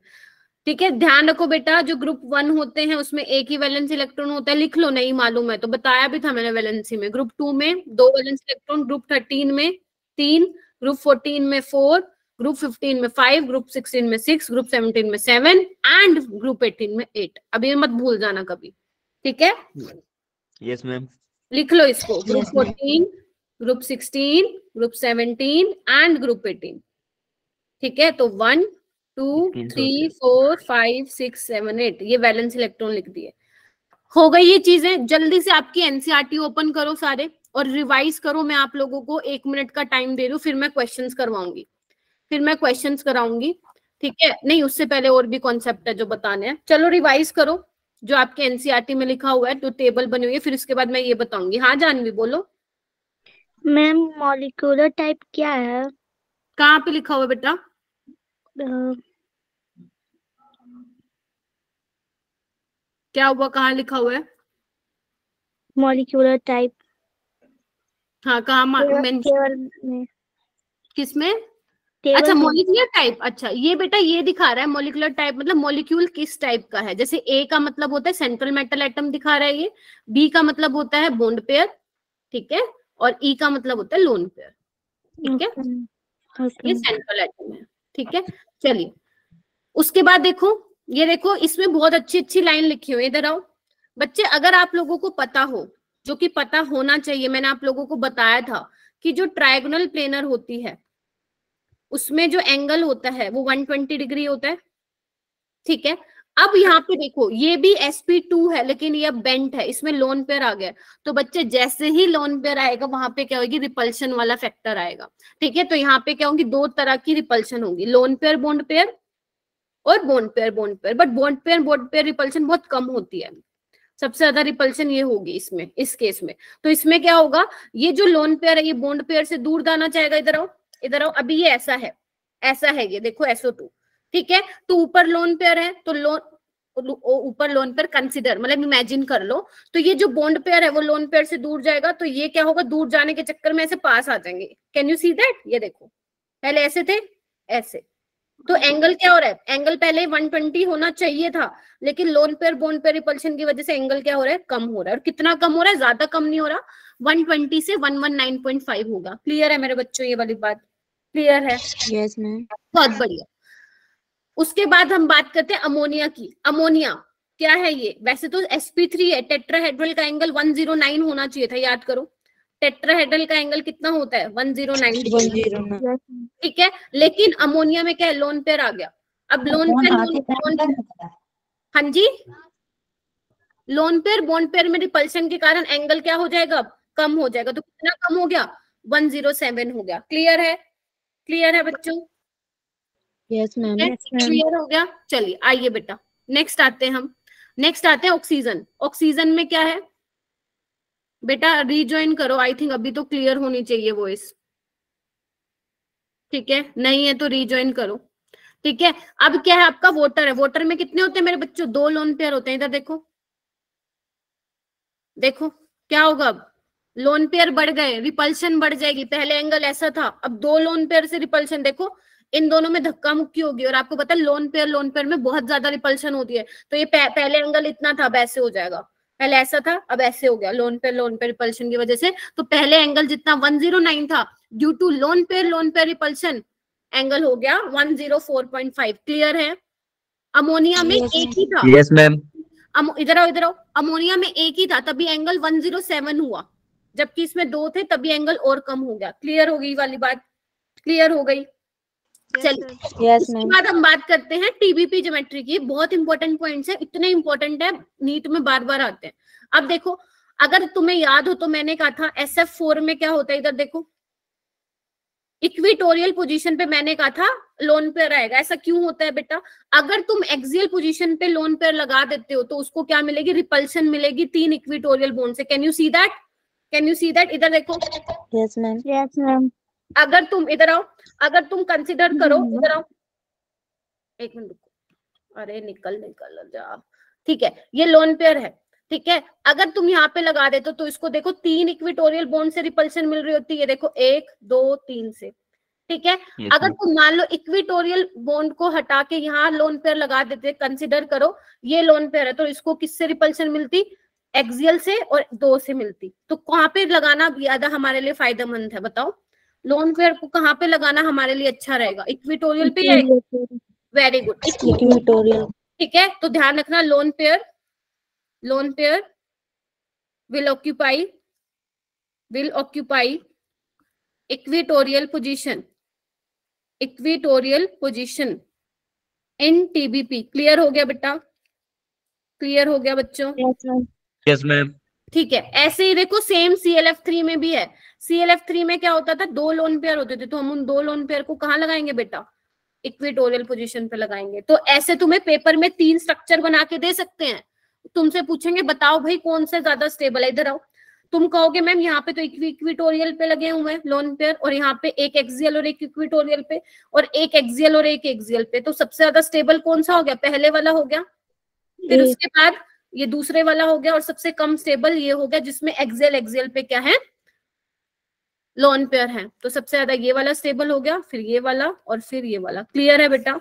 S1: ठीक है, ध्यान रखो बेटा, जो ग्रुप 1 होते हैं उसमें एक ही वैलेंस इलेक्ट्रॉन होता है। लिख लो, नहीं मालूम है तो बताया भी था मैंने वैलेंसी में। ग्रुप 2 में 2 वैलेंस इलेक्ट्रॉन, ग्रुप 13 में 3, ग्रुप 14 में 4, ग्रुप 15 में 5, ग्रुप 16 में 6, ग्रुप 17 में 7 एंड ग्रुप 18 में 8। अब ये मत भूल जाना कभी, ठीक है?
S2: Yes ma'am.
S1: लिख लो इसको, group 14, group 16, group 17 and group 18, ठीक है? तो 1 2 3 4 5 6 7 8 ये वैलेंस इलेक्ट्रॉन लिख दिए। हो गई ये चीजें। जल्दी से आपकी एनसीईआरटी ओपन करो सारे और रिवाइज करो। मैं आप लोगों को 1 मिनट का टाइम दे रही हूँ, फिर मैं क्वेश्चंस करवाऊंगी, ठीक है? नहीं, उससे पहले और भी कॉन्सेप्ट है जो बताने हैं। चलो रिवाइज करो जो आपके एनसीईआरटी में लिखा हुआ है, जो टेबल बनी हुई है, फिर उसके बाद मैं ये बताऊंगी। हाँ जानवी बोलो।
S3: मैम मॉलिक्यूलर टाइप क्या है?
S1: कहाँ पे लिखा हुआ है बेटा? क्या हुआ, कहाँ लिखा हुआ है
S3: मॉलिक्यूलर टाइप?
S1: हाँ, कहाँ
S3: टेबल में।
S1: किसमें?
S3: टेबल
S1: अच्छा,
S3: में।
S1: Molecular type. अच्छा, ये बेटा ये दिखा रहा है मॉलिक्यूलर टाइप, मतलब मॉलिक्यूल किस टाइप का है। जैसे ए का मतलब होता है सेंट्रल मेटल एटम दिखा रहा है ये, बी का मतलब होता है बॉन्ड पेयर, ठीक है, और ई का मतलब होता है लोन पेयर, ठीक है? ये सेंट्रल एटम है, ठीक है? चलिए, उसके बाद देखो, ये देखो इसमें बहुत अच्छी अच्छी लाइन लिखी हुई है। इधर आओ बच्चे, अगर आप लोगों को पता हो, जो कि पता होना चाहिए, मैंने आप लोगों को बताया था कि जो ट्रायगोनल प्लेनर होती है उसमें जो एंगल होता है वो 120 डिग्री होता है, ठीक है? अब यहाँ पे देखो, ये भी sp2 है लेकिन ये बेंट है, इसमें लोन पेयर आ गया। तो बच्चे जैसे ही लोन पेयर आएगा वहां पे क्या होगी, रिपल्शन वाला फैक्टर आएगा, ठीक है? तो यहाँ पे क्या होगी, 2 तरह की रिपल्शन होगी, लोन पेयर बॉन्ड पेयर और bond pair. But bond pair repulsion बहुत कम होती है, सबसे ज्यादा रिपल्शन ये होगी इसमें, इस केस में। तो इसमें क्या होगा, ये जो लोन पेयर है ये बॉन्ड पेयर से दूर जाना चाहेगा। इधर आओ, अभी ये ऐसा है ये देखो SO2, ठीक है? तो ऊपर लोन पेयर है, तो ऊपर लोन पेयर कंसिडर, मतलब इमेजिन कर लो। तो ये जो बॉन्ड पेयर है वो लोन पेयर से दूर जाएगा, तो ये क्या होगा, दूर जाने के चक्कर में ऐसे पास आ जाएंगे। Can you see that? ये देखो, पहले ऐसे थे, ऐसे। तो एंगल क्या हो रहा है, एंगल पहले 120 होना चाहिए था, लेकिन loan pair bond pair repulsion की वजह से एंगल क्या हो रहा है, कम हो रहा है। और कितना कम हो रहा है, ज्यादा कम नहीं हो रहा, 120 से 119.5 होगा। क्लियर है मेरे बच्चों, ये वाली बात क्लियर है?
S6: Yes ma'am.
S1: बहुत बढ़िया। उसके बाद हम बात करते हैं अमोनिया की। अमोनिया क्या है ये, वैसे तो sp3 है, टेट्राहेड्रल का एंगल 109 होना चाहिए था, याद करो। टेट्राहेड्रल का एंगल कितना होता है, 109, ठीक है? लेकिन अमोनिया में क्या है, लोन पेयर आ गया। अब लोन पेयर, हाँ जी, लोन पेयर बॉन्ड पेयर में रिपल्शन के कारण एंगल क्या हो जाएगा, कम हो जाएगा। तो कितना कम हो गया, 107 हो गया। क्लियर है? क्लियर है बच्चों?
S6: Yes ma'am.
S1: क्लियर हो गया। चलिए आइए बेटा, नेक्स्ट आते हैं ऑक्सीजन। ऑक्सीजन में क्या है बेटा, रीजॉइन करो। आई थिंक अभी तो क्लियर होनी चाहिए वॉइस, ठीक है? नहीं है तो रीजॉइन करो, ठीक है? अब क्या है, आपका वोटर है। वोटर में कितने होते हैं मेरे बच्चों, 2 लोन पेयर होते हैं। इधर देखो क्या होगा, अब लोन पेयर बढ़ गए, रिपल्शन बढ़ जाएगी। पहले एंगल ऐसा था, अब 2 लोन पेयर से रिपल्शन, देखो इन दोनों में धक्का मुक्की होगी। और आपको पता है लोन पेयर में बहुत ज्यादा रिपल्शन होती है। तो ये पहले एंगल इतना था, अब ऐसे हो जाएगा। पहले ऐसा था, अब ऐसे हो गया, लोन पेयर रिपल्शन की वजह से। तो पहले एंगल जितना 109 था, due to lone pair repulsion angle हो गया 104.5। क्लियर है? अमोनिया में एक ही था।
S2: Yes ma'am.
S1: इधर आओ, अमोनिया में एक ही था, तभी एंगल 107 हुआ, जबकि इसमें 2 थे, तभी एंगल और कम हो गया। क्लियर हो गई वाली बात? क्लियर हो गई? चलिए, इसके बाद हम बात करते हैं टीबीपी ज्योमेट्री की। बहुत इंपॉर्टेंट पॉइंट्स है, इतने इंपॉर्टेंट है, नीट में बार बार आते हैं। अब देखो, अगर तुम्हें याद हो तो मैंने कहा था SF4 में क्या होता है, इधर देखो, इक्विटोरियल पोजीशन पे मैंने कहा था लोन पेयर आएगा। ऐसा क्यों होता है बेटा, अगर तुम एक्सियल पोजीशन पे लोन पेयर लगा देते हो तो उसको क्या मिलेगी, रिपल्शन मिलेगी 3 इक्विटोरियल बॉन्ड से। Can you see that? इधर देखो।
S3: Yes ma'am.
S1: अगर तुम इधर आओ, अगर तुम कंसिडर करो, इधर आओ, 1 मिनट रुको, अरे निकल जा, ठीक है? ये लोन पेयर है, ठीक है? अगर तुम यहाँ पे लगा देते तो इसको देखो, 3 इक्विटोरियल बॉन्ड से रिपल्शन मिल रही होती है। देखो 1 2 3 से, ठीक है? अगर तुम मान लो इक्विटोरियल बॉन्ड को हटा के यहाँ लोन पेयर लगा देते, कंसिडर करो ये लोन पेयर है, तो इसको किससे रिपल्शन मिलती, एक्सियल से और 2 से मिलती। तो कहाँ पे लगाना ज्यादा हमारे लिए फायदेमंद है, बताओ? लोन पेयर को कहाँ पे लगाना हमारे लिए अच्छा रहेगा, इक्विटोरियल पे या वेरी गुड
S6: इक्वेटोरियल।
S1: ठीक है, तो ध्यान रखना lone pair will occupy equatorial position in TBP। Clear हो गया बेटा, क्लियर हो गया बच्चों?
S2: Yes ma'am.
S1: ठीक है, ऐसे ही देखो सेम CLF3 में भी है। CLF3 में क्या होता था, 2 लोन पेयर होते थे, तो हम उन 2 लोन पेयर को कहाँ लगाएंगे बेटा, इक्वेटोरियल पोजीशन पे लगाएंगे। तो ऐसे तुम्हें पेपर में 3 स्ट्रक्चर बना के दे सकते हैं, तुमसे पूछेंगे बताओ भाई कौन से ज्यादा स्टेबल है, इधर आओ। तुम कहोगे मैम यहाँ पे तो इक्विटोरियल पे लगे हुए हैं लोन पेयर, और यहाँ पे एक एक्सियल और एक इक्विटोरियल पे, और एक एक्सियल और एक एक्सियल पे, तो सबसे ज्यादा स्टेबल कौन सा हो गया, पहले वाला हो गया, फिर उसके बाद ये दूसरे वाला हो गया, और सबसे कम स्टेबल ये हो गया जिसमें एक्सियल पे क्या है, लोन पेयर है। तो सबसे ज्यादा ये वाला स्टेबल हो गया, फिर ये वाला, और फिर ये वाला। क्लियर है बेटा,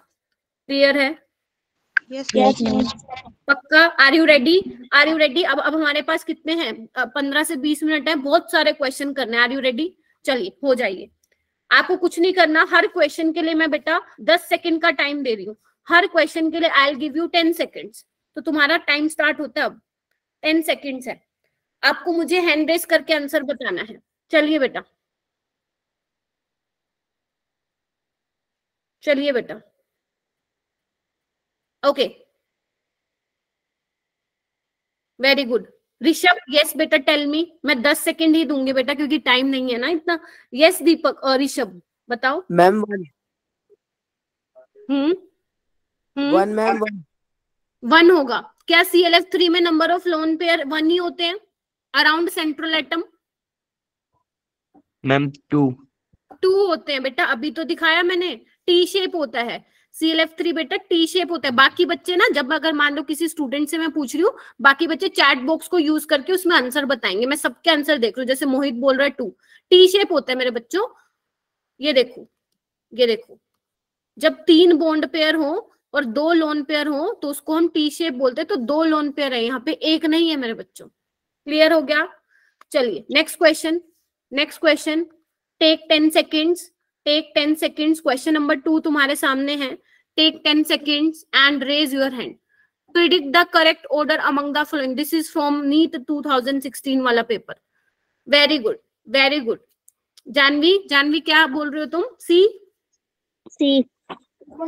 S1: क्लियर है?
S6: Yes ma'am.
S1: पक्का? Are you ready? अब हमारे पास कितने हैं, 15 से 20 मिनट है, बहुत सारे क्वेश्चन करने। Are you ready? चलिए हो जाइए। आपको कुछ नहीं करना, हर क्वेश्चन के लिए मैं बेटा 10 सेकंड का टाइम दे रही हूँ। हर क्वेश्चन के लिए I will give you 10 seconds. तो तुम्हारा टाइम स्टार्ट होता है अब, 10 सेकंड्स है। आपको मुझे हैंड रेस करके आंसर बताना है। चलिए बेटा, चलिए बेटा। Okay, very good. Rishabh, yes बेटा टेल मी। मैं 10 सेकंड ही दूंगी बेटा क्योंकि टाइम नहीं है ना इतना। यस दीपक और ऋषभ बताओ।
S7: मैम वन मैम
S1: 1 होगा क्या? CLF3 में नंबर ऑफ लोन पेयर 1 ही होते हैं अराउंड सेंट्रल एटम?
S2: मैम 2
S1: होते हैं बेटा, अभी तो दिखाया मैंने। टी शेप होता है CLF3 बेटा, टी शेप होता है। बाकी बच्चे ना, जब अगर मान लो किसी स्टूडेंट से मैं पूछ रही हूँ, बाकी बच्चे चैट बॉक्स को यूज करके उसमें आंसर बताएंगे। मैं सबके आंसर देख रही हूँ। जैसे मोहित बोल रहा है 2, टी शेप होता है मेरे बच्चों। ये देखो, ये देखो, जब 3 बॉन्ड पेयर हो और 2 लोन पेयर हो तो उसको हम टी शेप बोलते हैं। तो 2 लोन पेयर है यहाँ पे, 1 नहीं है मेरे बच्चों। क्लियर हो गया? चलिए next question. Take 10 seconds, question number 2 तुम्हारे सामने है। Take 10 seconds and raise your hand. Predict the correct order among the following. This is from NEET 2016 वाला paper. Very good, very good. Janhvi क्या बोल रहे हो तुम? सी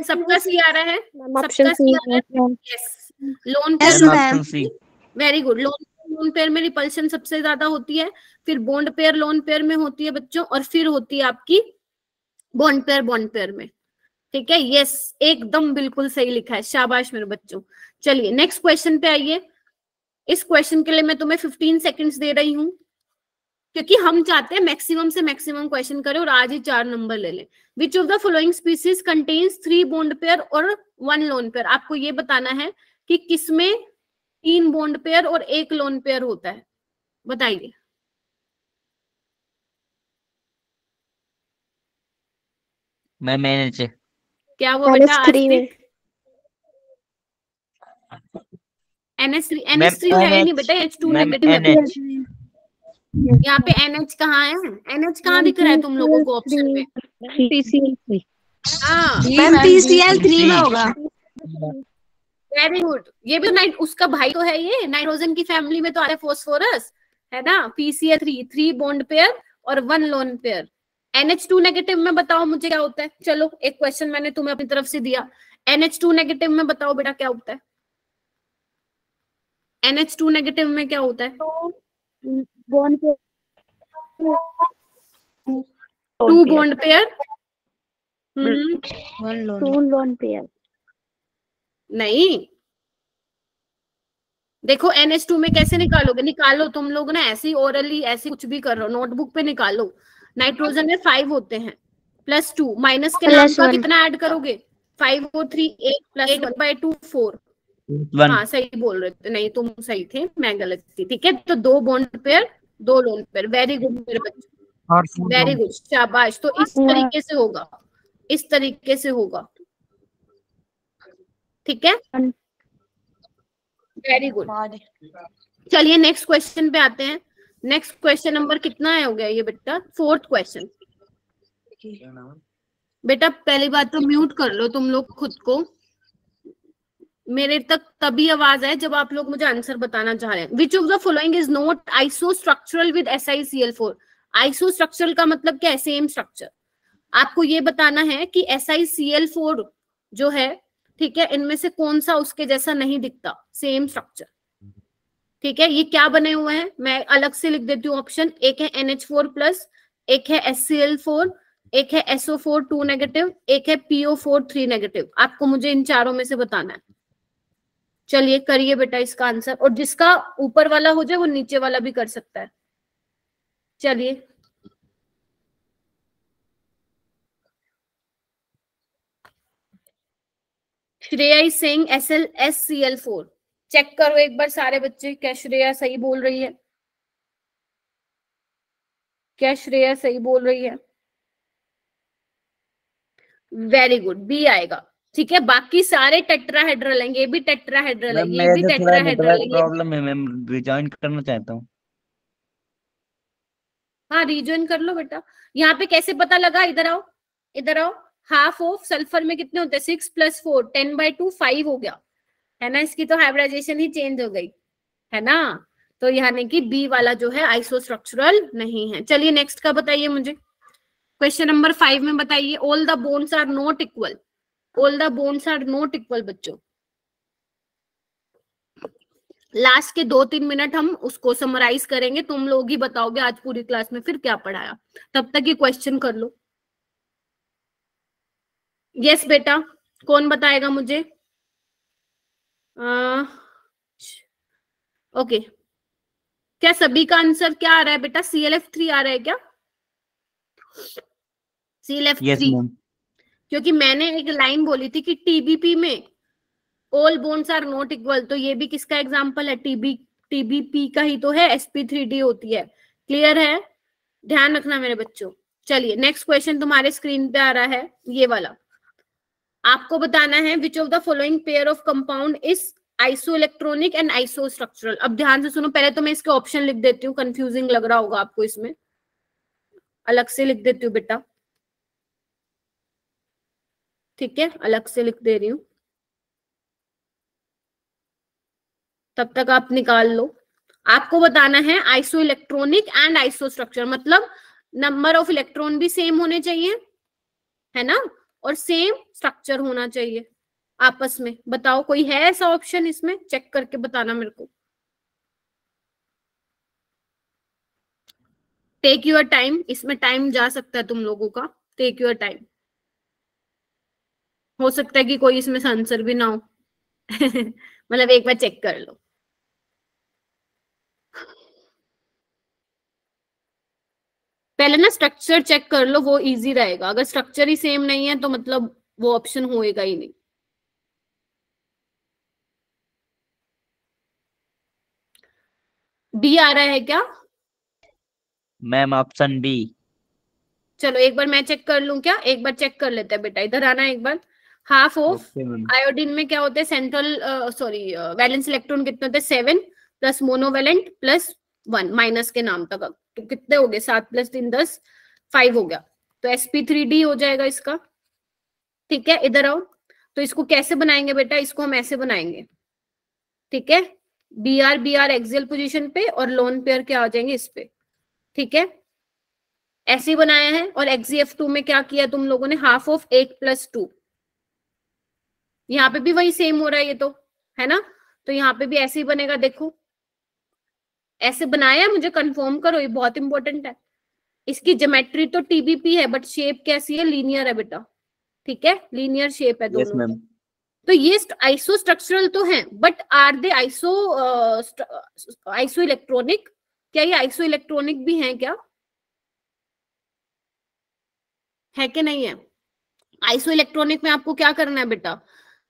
S1: सबका सी आ रहा है? सबका सी आ रहा है? Yes. Lone pair, very good. Lone pair में रिपल्शन सबसे ज्यादा होती है, फिर बॉन्ड पेयर लोन पेयर में होती है बच्चों, और फिर होती है आपकी बॉन्ड पेयर में। ठीक है, यस एकदम बिल्कुल सही लिखा है, शाबाश मेरे बच्चों। चलिए नेक्स्ट क्वेश्चन पे आइए। इस क्वेश्चन के लिए मैं तुम्हें 15 सेकंड्स दे रही हूँ क्योंकि हम चाहते हैं मैक्सिमम से मैक्सिमम क्वेश्चन करें और आज ही 4 नंबर ले लें। विच of the following species contains 3 bond pair और 1 लोन पेयर। आपको ये बताना है कि किसमें 3 बॉन्ड पेयर और 1 लोन पेयर होता है, बताइए।
S2: मैम NH
S1: क्या वो बेटा? आस्तिक NH3 है नहीं बेटा, H2 नेगेटिव है। यहाँ पे NH कहाँ है? NH कहाँ दिख रहा है तुम लोगों को ऑप्शन में?
S6: PCl3।
S5: मैम PCl3 में होगा।
S1: Very good. ये भी नाइट उसका भाई तो है, ये नाइट्रोजन की फैमिली में तो आता है फास्फोरस, है ना? PCl3, 3 बॉन्ड पेयर और 1 लोन पेयर। NH2 नेगेटिव में बताओ मुझे क्या होता है। चलो एक क्वेश्चन मैंने तुम्हें अपनी तरफ से दिया। NH2 नेगेटिव में बताओ बेटा क्या होता है? NH2 नेगेटिव में क्या होता है? 2 बॉन्ड पेयर,
S3: 2 लोन पेयर।
S1: नहीं, देखो NH2 में कैसे निकालोगे? निकालो तुम लोग ना, ऐसे ही ओरली ऐसे कुछ भी कर रहे हो, नोटबुक पे निकालो। नाइट्रोजन में 5 होते हैं, +2 माइनस के नाम का कितना ऐड करोगे? 5 और 3 8 + 1/2 4। हाँ सही बोल रहे थे, नहीं तुम सही थे, मैं गलत थी। ठीक है, तो 2 bond pair 2 lone pair. Very good मेरे बच्चे, वेरी गुड, शाबाश। तो इस तरीके से होगा, इस तरीके से होगा। ठीक है, वेरी गुड। चलिए नेक्स्ट क्वेश्चन पे आते हैं। नेक्स्ट क्वेश्चन नंबर कितना है हो गया ये बेटा? 4th question. बेटा पहली बात तो म्यूट कर लो तुम लोग खुद को, मेरे तक तभी आवाज आए जब आप लोग मुझे आंसर बताना चाह रहे हैं। Which of the following is not isostructural with SiCl4? Isostructural का मतलब क्या है? Same structure. आपको ये बताना है कि SiCl4 जो है, ठीक है, इनमें से कौन सा उसके जैसा नहीं दिखता, सेम स्ट्रक्चर। ठीक है, ये क्या बने हुए हैं मैं अलग से लिख देती हूँ ऑप्शन। एक है NH4+, एक है HCl4, एक है SO4 2 नेगेटिव, एक है PO4 3 नेगेटिव। आपको मुझे इन चारों में से बताना है। चलिए करिए बेटा इसका आंसर, और जिसका ऊपर वाला हो जाए वो नीचे वाला भी कर सकता है। चलिए Shreya is saying SlSCl4। Check करो एक बार सारे बच्चे, क्या श्रेया सही बोल रही है? क्या श्रेया सही बोल रही है? वेरी गुड, बी आएगा। ठीक है, बाकी सारे टेट्राहेड्रल हैं, ये भी टेट्राहेड्रल है, ये भी टेट्राहेड्रल है।
S2: प्रॉब्लम है मैम, रिजॉइन करना चाहता हूँ।
S1: हाँ रिजॉइन कर लो बेटा। यहाँ पे कैसे पता लगा? इधर आओ, इधर आओ। हाफ ऑफ सल्फर में कितने होते हैं? 6 + 4 10/2 5 हो गया है ना। इसकी तो हाइब्रिडाइजेशन ही चेंज हो गई है ना। तो यानी कि बी वाला जो है आइसोस्ट्रक्चरल नहीं है। चलिए नेक्स्ट का बताइए मुझे। क्वेश्चन नंबर 5 में बताइए, all the bonds are not equal. All the bonds are not equal बच्चों। लास्ट के 2-3 मिनट हम उसको समराइज करेंगे, तुम लोग ही बताओगे आज पूरी क्लास में फिर क्या पढ़ाया। तब तक ये क्वेश्चन कर लो। यस बेटा, कौन बताएगा मुझे? ओके, क्या सभी का आंसर क्या आ रहा है बेटा? ClF3 आ रहा है क्या? ClF3
S2: yes ma'am.
S1: क्योंकि मैंने एक लाइन बोली थी कि TBP में all bonds are not equal, तो ये भी किसका एग्जांपल है? TBP का ही तो है, sp3d होती है। क्लियर है? ध्यान रखना मेरे बच्चों। चलिए नेक्स्ट क्वेश्चन तुम्हारे स्क्रीन पे आ रहा है, ये वाला। आपको बताना है which of the following pair of compound is isoelectronic and isostructural. अब ध्यान से सुनो, पहले तो मैं इसके ऑप्शन लिख देती हूँ, कंफ्यूजिंग लग रहा होगा आपको, इसमें अलग से लिख देती हूँ बेटा। ठीक है, अलग से लिख दे रही हूँ, तब तक आप निकाल लो। आपको बताना है iso electronic and iso structure, मतलब नंबर ऑफ इलेक्ट्रॉन भी सेम होने चाहिए है ना, और सेम स्ट्रक्चर होना चाहिए आपस में। बताओ कोई है ऐसा ऑप्शन इसमें? चेक करके बताना मेरे को। टेक योर टाइम, इसमें टाइम जा सकता है तुम लोगों का। टेक योर टाइम, हो सकता है कि कोई इसमें से आंसर भी ना हो मतलब एक बार चेक कर लो। पहले ना स्ट्रक्चर चेक कर लो, वो इजी रहेगा। अगर स्ट्रक्चर ही सेम नहीं है तो मतलब वो ऑप्शन होएगा ही नहीं। डी आ रहा है क्या
S2: मैम? Option B.
S1: चलो एक बार मैं चेक कर लूं क्या? एक बार चेक कर लेते हैं बेटा, इधर आना एक बार। हाफ ऑफ आयोडीन में क्या होते हैं? सेंट्रल वैलेंस इलेक्ट्रॉन कितने होते हैं? 7 प्लस मोनोवेलेंट प्लस 1 माइनस के नाम तक, तो कितने हो गए? 7 + 3 10, 5 हो गया। तो sp3d हो जाएगा इसका। ठीक है, इधर आओ। तो इसको कैसे बनाएंगे बेटा? इसको हम ऐसे बनाएंगे, ठीक है। br एक्सियल पोजीशन पे और लोन पेयर क्या आ जाएंगे? इस पे, ठीक है, ऐसे ही बनाया है। और XeF2 में क्या किया तुम लोगों ने? Half of 8 + 2। यहाँ पे भी वही सेम हो रहा है ये तो, है ना। तो यहाँ पे भी ऐसे ही बनेगा। देखो ऐसे बनाया, मुझे कंफर्म करो, ये बहुत इंपॉर्टेंट है। इसकी ज्योमेट्री तो TBP है, बट शेप कैसी है? लीनियर है बेटा, ठीक है, लीनियर शेप है दोनों।
S2: मैम।
S1: तो ये आइसो स्ट्रक्चरल तो हैं, but are they isoelectronic? क्या ये आइसो इलेक्ट्रॉनिक भी हैं क्या? है कि नहीं है? आइसो इलेक्ट्रॉनिक में आपको क्या करना है बेटा?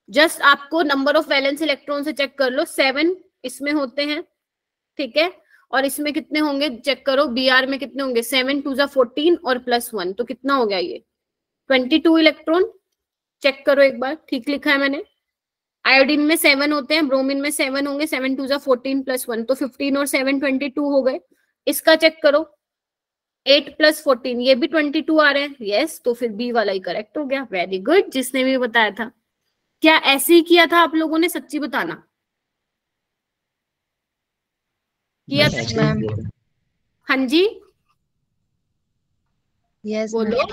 S1: जस्ट आपको नंबर ऑफ वैलेंस इलेक्ट्रॉन से चेक कर लो। 7 इसमें होते हैं, ठीक है, और इसमें कितने होंगे? चेक करो, Br में कितने होंगे? 7 2 14 और +1, तो कितना हो गया ये? 22 इलेक्ट्रॉन। चेक करो एक बार, ठीक लिखा है मैंने। आयोडीन में 7 होते हैं, ब्रोमीन में 7 होंगे। 7 2 14 + 1, तो 15 और 7 22 हो गए। इसका चेक करो, 8 + 14 ये भी 22 आ रहे हैं। यस, तो फिर बी वाला ही करेक्ट हो गया। वेरी गुड, जिसने भी बताया था। क्या ऐसे ही किया था आप लोगों ने? सच्ची बताना, किया था?
S2: ऐसे ही किया था।
S1: हाँ जी
S5: यस
S1: बोलो।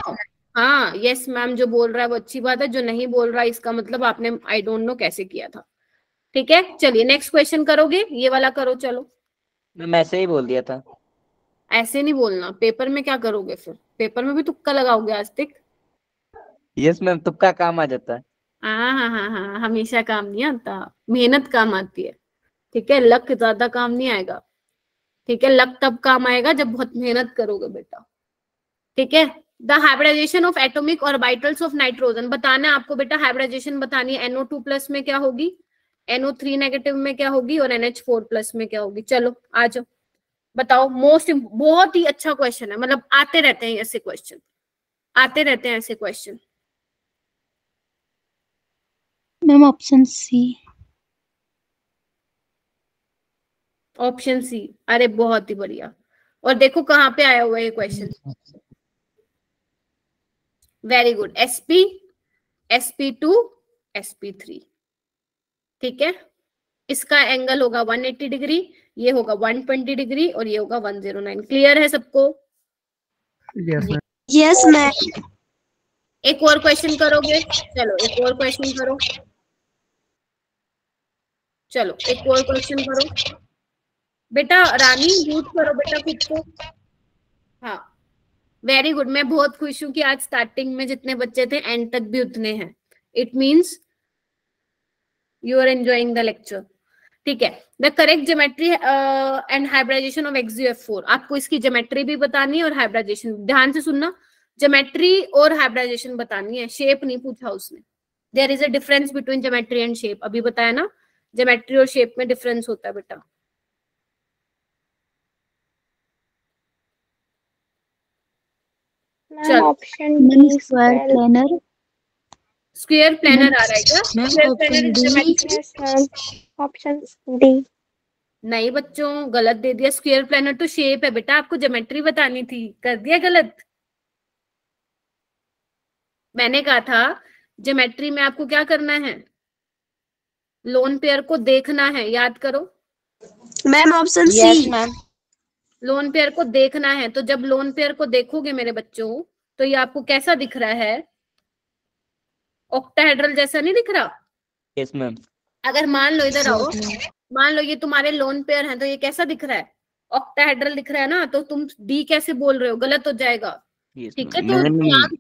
S1: हाँ यस मैम जो बोल रहा है वो अच्छी बात है, जो नहीं बोल रहा है इसका मतलब आपने आई डोंट नो कैसे किया था। ठीक है, चलिए नेक्स्ट क्वेश्चन करोगे, ये वाला करो। चलो,
S2: मैम ऐसे ही बोल दिया था।
S1: ऐसे नहीं बोलना। पेपर में क्या करोगे फिर? पेपर में भी तुक्का लगाओगे आज तक?
S2: यस मैम, तुक्का काम आ जाता है।
S1: हाँ हाँ हाँ हाँ, हमेशा काम नहीं आता, मेहनत काम आती है। ठीक है, लक ज्यादा काम नहीं आएगा। ठीक है, लक तब काम आएगा जब बहुत मेहनत करोगे बेटा। ठीक है, the hybridisation of atomic orbitals of nitrogen बताना है आपको बेटा। हाइब्रिडाइजेशन बतानी है। NO2+ में क्या होगी, NO3- में क्या होगी, और NH4+ में क्या होगी। चलो आ जाओ, बताओ। बहुत ही अच्छा क्वेश्चन है, मतलब आते रहते हैं ऐसे क्वेश्चन, आते रहते हैं ऐसे question.
S3: Ma'am option C.
S1: Option C, अरे बहुत ही बढ़िया। और देखो कहाँ पे आया हुआ है ये question. Very good, sp, sp2, sp3। ठीक है, इसका एंगल होगा 180 डिग्री, ये होगा 120 डिग्री, और ये होगा 109। क्लियर है सबको?
S5: Yes ma'am.
S1: एक और क्वेश्चन करोगे? चलो एक और क्वेश्चन करो। चलो एक और क्वेश्चन करो बेटा। रानी म्यूट करो बेटा खुद को। हाँ वेरी गुड, मैं बहुत खुश हूं कि आज स्टार्टिंग में जितने बच्चे थे एंड तक भी उतने हैं। It means you are enjoying the lecture. ठीक है, the correct geometry and hybridisation of XuF4। आपको इसकी ज्योमेट्री भी बतानी है और हाइब्रिडाइजेशन। ध्यान से सुनना, ज्योमेट्री और हाइब्रिडाइजेशन बतानी है, शेप नहीं पूछा उसने। There is a difference between geometry and shape. अभी बताया ना, ज्योमेट्री और शेप में डिफरेंस होता है बेटा।
S3: Ma'am option D square planar.
S1: Square planar आ रहा है क्या?
S5: Ma'am
S1: square planar is geometry.
S3: Yes ma'am, option D.
S1: नहीं बच्चों, गलत दे दिया। स्क्वायर प्लेनर तो शेप है बेटा, आपको ज्योमेट्री बतानी थी, कर दिया गलत। मैंने कहा था ज्योमेट्री में आपको क्या करना है, लोन पेयर को देखना है, याद करो।
S5: मैम ऑप्शन
S6: यस
S5: सी।
S6: मैम।
S1: लोन पेयर को देखना है, तो जब लोन पेयर को देखोगे मेरे बच्चों, तो ये आपको कैसा दिख रहा है? ऑक्टाहेड्रल जैसा नहीं दिख रहा?
S2: Yes ma'am.
S1: अगर मान लो, इधर आओ, मान लो ये तुम्हारे लोन पेयर हैं, तो ये कैसा दिख रहा है? ऑक्टाहेड्रल दिख रहा है ना, तो तुम डी कैसे बोल रहे हो? गलत हो जाएगा। ठीक है, तो ध्यान,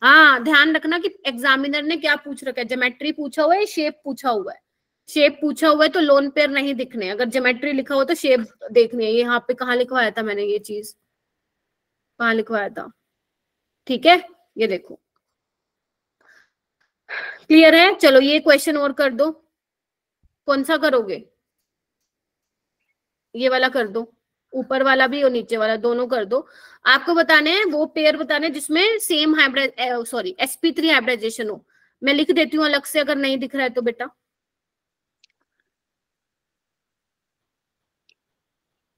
S1: हाँ ध्यान रखना कि एग्जामिनर ने क्या पूछ रखा है, ज्योमेट्री पूछा हुआ है, शेप पूछा हुआ है। शेप पूछा हुआ है तो लोन पेयर नहीं दिखने, अगर ज्योमेट्री लिखा हुआ तो शेप देखनी है। यहाँ पे कहाँ लिखवाया था मैंने ये चीज, कहाँ लिखवाया था? ठीक है, ये देखो, क्लियर है? चलो ये क्वेश्चन और कर दो। कौन सा करोगे? ये वाला कर दो, ऊपर वाला भी और नीचे वाला दोनों कर दो। आपको बताने हैं वो पेयर बताने हैं जिसमें same hybrid, sorry sp3 hybridisation हो। मैं लिख देती हूँ अलग से, अगर नहीं दिख रहा है तो बेटा।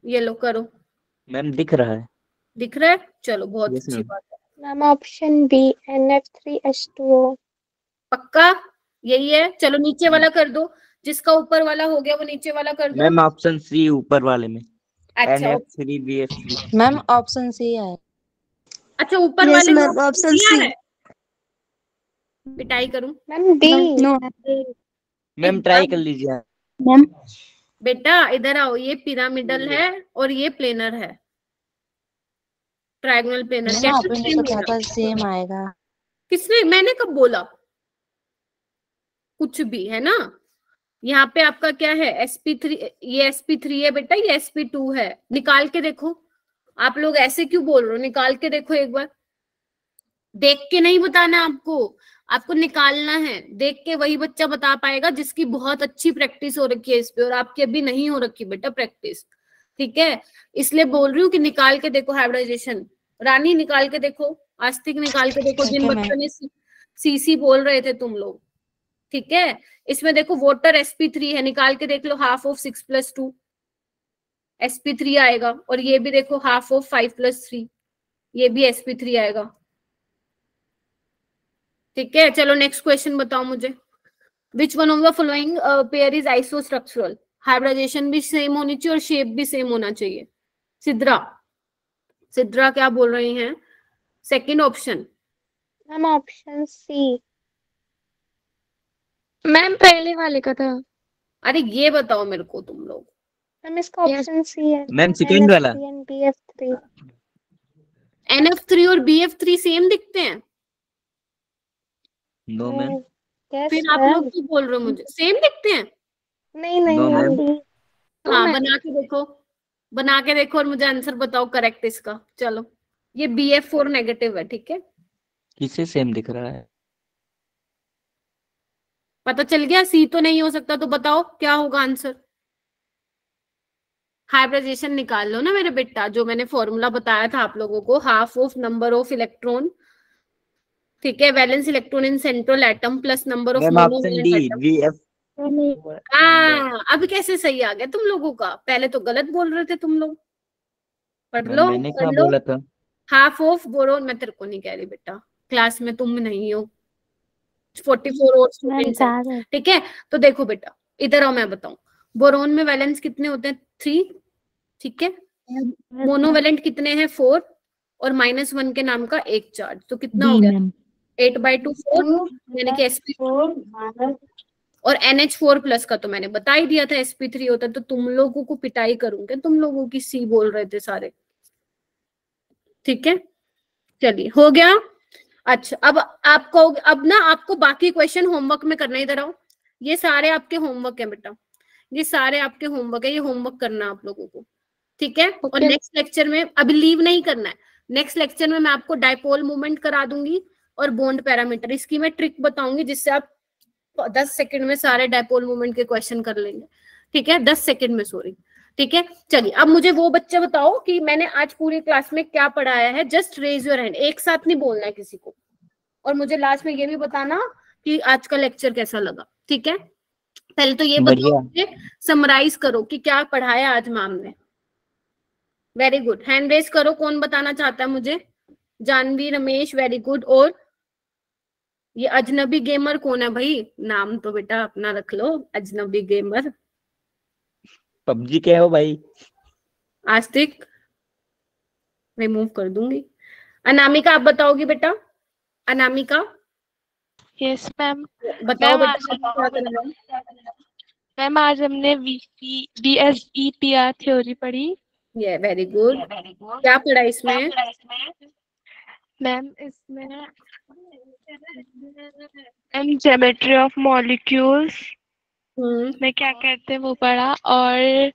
S1: ये लो करो।
S2: मैम दिख रहा है।
S1: दिख रहा है? चलो बहुत
S2: Yes,
S1: अच्छी
S2: ma'am.
S1: बात है।
S3: Ma'am option B NF3H2O।
S1: पक्का यही है? चलो नीचे वाला कर दो, जिसका ऊपर वाला हो गया वो नीचे वाला कर दो।
S2: मैम ऑप्शन सी ऊपर वाले में।
S1: अच्छा
S2: NF3BF3।
S6: मैम ऑप्शन सी है।
S1: अच्छा, ऊपर
S5: यस
S1: वाले में
S5: मैम ऑप्शन
S1: दिया
S5: सी।
S1: है? पिटाई करूं?
S3: Ma'am D. No
S2: ma'am try कर लीजिए।
S3: मैम
S1: बेटा इधर आओ, ये पिरामिडल है और ये प्लेनर है, ट्रायंगुलर प्लेनर।
S6: मैम
S1: कैसे
S6: आपने
S1: सेम
S6: तो कहा
S1: होगा?
S6: था सेम आएगा।
S1: किसने, मैंने कब बोला? कुछ भी है ना। यहाँ पे आपका क्या है, sp3, ये sp3 है बेटा, ये sp2 है। निकाल के देखो। आप लोग ऐसे क्यों बोल रहे हो? निकाल के देखो एक बार। देख के नहीं बताना आपको, आपको निकालना है। देख के वही बच्चा बता पाएगा जिसकी बहुत अच्छी प्रैक्टिस हो रखी है इस पे, और आपकी अभी नहीं हो रखी बेटा प्रैक्टिस। ठीक है, इसलिए बोल रही हूँ कि निकाल के देखो हाइब्रिडाइजेशन। रानी निकाल के देखो, आस्तिक निकाल के देखो, जिन
S6: Okay,
S1: बच्चों ने सीसी बोल रहे थे तुम लोग। ठीक है, इसमें देखो वोटर sp3 है, निकाल के देख लो, हाफ ऑफ 6 + 2 sp3 आएगा। और ये भी देखो हाफ ऑफ 5 + 3 ये भी sp3 आएगा। ठीक है, चलो नेक्स्ट क्वेश्चन बताओ मुझे। Which one of the following pair is isostructural? Hybridisation भी सेम होनी चाहिए और शेप भी सेम होना चाहिए। सिद्रा, सिद्रा क्या बोल रही हैं? Second option.
S3: Ma'am option C.
S4: Ma'am पहले वाले का था।
S1: अरे ये बताओ मेरे को तुम लोग।
S3: मैम इसका ऑप्शन सी है।
S2: मैम सेकंड वाला।
S3: NF3 and BF3।
S1: NF3 और BF3 सेम दिखते हैं?
S2: No ma'am.
S3: यस
S1: फिर आप लोग क्यों बोल रहे हो मुझे सेम दिखते हैं?
S3: नहीं नहीं
S2: No,
S3: मैम
S2: ma'am।
S3: डी।
S1: हाँ बना के देखो, बना के देखो और मुझे आंसर बताओ करेक्ट इसका। चलो ये BF4 नेगेटिव है, ठीक है,
S2: किससे सेम दिख रहा है?
S1: पता चल गया। सी तो नहीं हो सकता, तो बताओ क्या होगा आंसर। हाइब्रिडाइजेशन निकाल लो ना मेरे बेटा, जो मैंने फॉर्मूला बताया था आप लोगों को, half of number of electron, ठीक है, valence electron in central atom plus number of
S2: ma'am option D
S1: monovalent atom.
S2: VF।
S1: अब कैसे सही आ गया तुम लोगों का? पहले तो गलत बोल रहे थे तुम लोग। पढ़
S2: मैम
S1: लो,
S2: मैंने
S1: पढ़
S2: क्या
S1: लो।
S2: बोला था?
S1: हाफ ऑफ बोरोन, मैं तेरे को नहीं कह रही बेटा, क्लास में तुम नहीं हो, 44 और स्टूडेंट्स हैं, ठीक है। तो देखो बेटा इधर आओ, मैं बताऊं। बोरोन में वैलेंस कितने होते हैं? 3, ठीक है। मोनोवैलेंट कितने हैं? 4, और -1 के नाम का एक चार्ज, तो कितना हो गया? 8/2 4, यानी कि sp4। और NH4 प्लस का तो मैंने बता ही दिया था sp3 होता है। तो तुम लोगों को पिटाई करूंगे, तुम लोगों की सी बोल रहे थे सारे, ठीक है। चलिए हो गया। अच्छा अब आपको, अब ना आपको बाकी क्वेश्चन होमवर्क में करना। इधर आओ, ये सारे आपके होमवर्क है बेटा, ये सारे आपके होमवर्क है, ये होमवर्क करना आप लोगों को, ठीक है। और नेक्स्ट लेक्चर में, अभी लीव नहीं करना है, नेक्स्ट लेक्चर में मैं आपको डायपोल मूवमेंट करा दूंगी और बॉन्ड पैरामीटर, इसकी मैं ट्रिक बताऊंगी जिससे आप 10 सेकंड में सारे डायपोल मूवमेंट के क्वेश्चन कर लेंगे, ठीक है। 10 सेकंड में, सॉरी, ठीक है। चलिए अब मुझे वो बच्चे बताओ कि मैंने आज पूरी क्लास में क्या पढ़ाया है। जस्ट रेज योर हैंड, एक साथ नहीं बोलना है किसी को, और मुझे लास्ट में ये भी बताना कि आज का लेक्चर कैसा लगा, ठीक है। पहले तो ये बताओ, मुझे समराइज करो कि क्या पढ़ाया आज मैम ने। वेरी गुड, हैंड रेज करो, कौन बताना चाहता है मुझे? Janhvi, Ramesh, very good. और ये अजनबी गेमर कौन है भाई? नाम तो बेटा अपना रख लो, अजनबी गेमर।
S2: पबजी के हो भाई?
S1: आस्तिक, रिमूव कर दूंगी। अनामिका आप बताओगी बेटा? Anamika
S4: yes ma'am.
S1: बताओ
S4: मैम
S1: बेटा।
S4: मैम आज हमने BSEPR थ्योरी पढ़ी।
S1: ये वेरी गुड। क्या पढ़ा इसमें?
S4: मैम इसमें ज्योमेट्री ऑफ मॉलिक्यूल्स में क्या करते हैं वो पढ़ा, और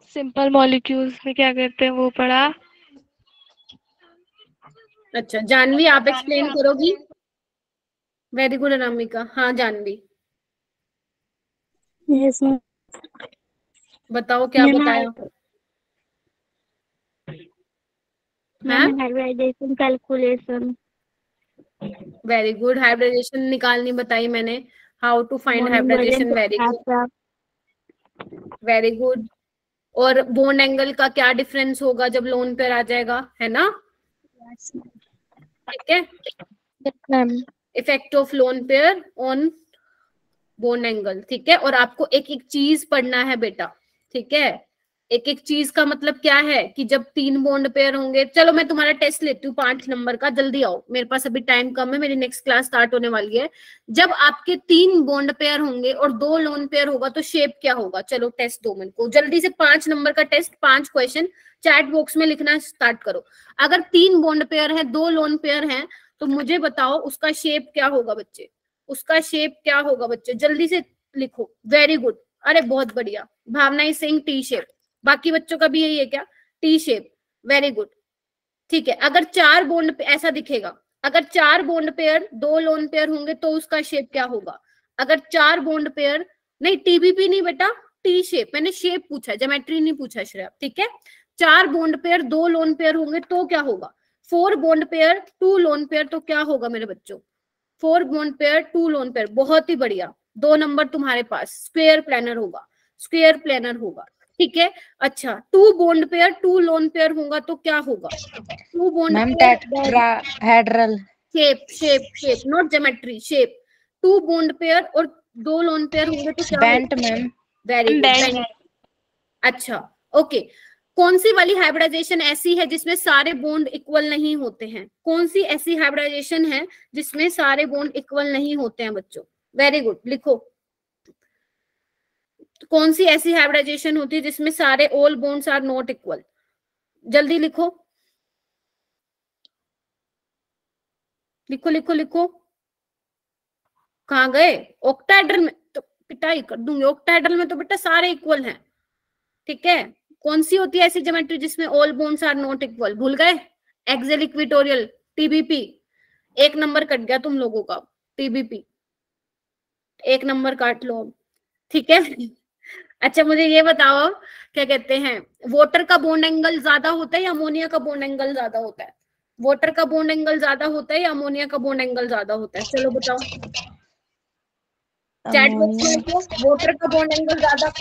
S4: सिंपल मॉलिक्यूल्स में क्या करते हैं वो पढ़ा।
S1: अच्छा जानवी आप एक्सप्लेन करोगी? Very good Anamika. हाँ जानवी
S3: यस मैम।
S1: बताओ क्या बताया?
S3: Ma'am hybridisation calculation.
S1: Very good. Hybridisation निकालनी बताई मैंने, how to find hybridisation. Very good, very good. और बॉन्ड एंगल का क्या डिफरेंस होगा जब लोन पेयर आ जाएगा, है ना? ठीक है। Effect of lone pair on bond angle, ठीक है। और आपको एक एक चीज पढ़ना है बेटा, ठीक है। एक एक चीज का मतलब क्या है कि जब 3 बॉन्ड पेयर होंगे, चलो मैं तुम्हारा टेस्ट लेती हूँ 5 नंबर का, जल्दी आओ, मेरे पास अभी टाइम कम है, मेरी नेक्स्ट क्लास स्टार्ट होने वाली है। जब आपके 3 बॉन्ड पेयर होंगे और 2 लोन पेयर होगा तो शेप क्या होगा? चलो टेस्ट दो मेरे को जल्दी से, 5 नंबर का टेस्ट, 5 क्वेश्चन चैट बॉक्स में लिखना स्टार्ट करो। अगर 3 बॉन्ड पेयर है, 2 लोन पेयर है, तो मुझे बताओ उसका शेप क्या होगा बच्चे? उसका शेप क्या होगा बच्चे? जल्दी से लिखो। वेरी गुड, अरे बहुत बढ़िया। भावना इज सेइंग टी शेप, बाकी बच्चों का भी यही है क्या? टी शेप, वेरी गुड, ठीक है। अगर 4 बॉन्ड ऐसा दिखेगा, अगर 4 बॉन्ड पेयर 2 लोन पेयर होंगे तो उसका शेप क्या होगा? अगर 4 बॉन्ड पेयर, नहीं टीबीपी नहीं बेटा, टी शेप, मैंने शेप पूछा, ज्योमेट्री नहीं पूछा श्रेया, ठीक है। 4 बॉन्ड पेयर 2 लोन पेयर होंगे तो क्या होगा? 4 बॉन्ड पेयर 2 लोन पेयर तो क्या होगा मेरे बच्चों? 4 बॉन्ड पेयर 2 लोन पेयर, बहुत ही बढ़िया। 2 नंबर तुम्हारे पास, स्क्वायर प्लानर होगा, स्क्वायर प्लानर होगा, ठीक है। अच्छा, 2 बॉन्ड पेयर 2 लोन पेयर होगा तो क्या होगा? 2 bond
S6: ma'am
S1: pair
S6: tetrahedral.
S1: Shape not geometry, shape. 2 bond pair और 2 लोन पेयर होंगे तो क्या
S6: बेंट
S1: होगा?
S6: Ma'am.
S1: Very good,
S4: Bent.
S1: Bent. अच्छा, ओके। कौन सी वाली हाइब्रिडाइजेशन ऐसी है जिसमें सारे बॉन्ड इक्वल नहीं होते हैं? कौन सी ऐसी हाइब्रिडाइजेशन है जिसमें सारे बॉन्ड इक्वल नहीं होते हैं बच्चों? वेरी गुड, लिखो। कौन सी ऐसी हाइब्रिडाइजेशन होती है जिसमें सारे all bonds are not equal? जल्दी लिखो, लिखो लिखो लिखो। कहाँ गए? ऑक्टाहेड्रल में तो पिटाई कर दूंगी। ऑक्टाहेड्रल में तो बेटा सारे इक्वल हैं, ठीक है। कौन सी होती है ऐसी ज्योमेट्री जिसमें all bonds are not equal? भूल गए? Axial equatorial, TBP. 1 number cut गया तुम लोगों का, टीबीपी 1 नंबर काट लो, ठीक है। अच्छा, मुझे ये बताओ, क्या कहते हैं, वाटर का बॉन्ड एंगल ज्यादा होता है या अमोनिया का बॉन्ड एंगल ज्यादा होता है? वाटर का बॉन्ड एंगल ज्यादा होता है या अमोनिया का बॉन्ड एंगल ज्यादा होता है? चलो बताओ, चैट बॉक्स में लिखो, वाटर का बॉन्ड एंगल ज्यादा।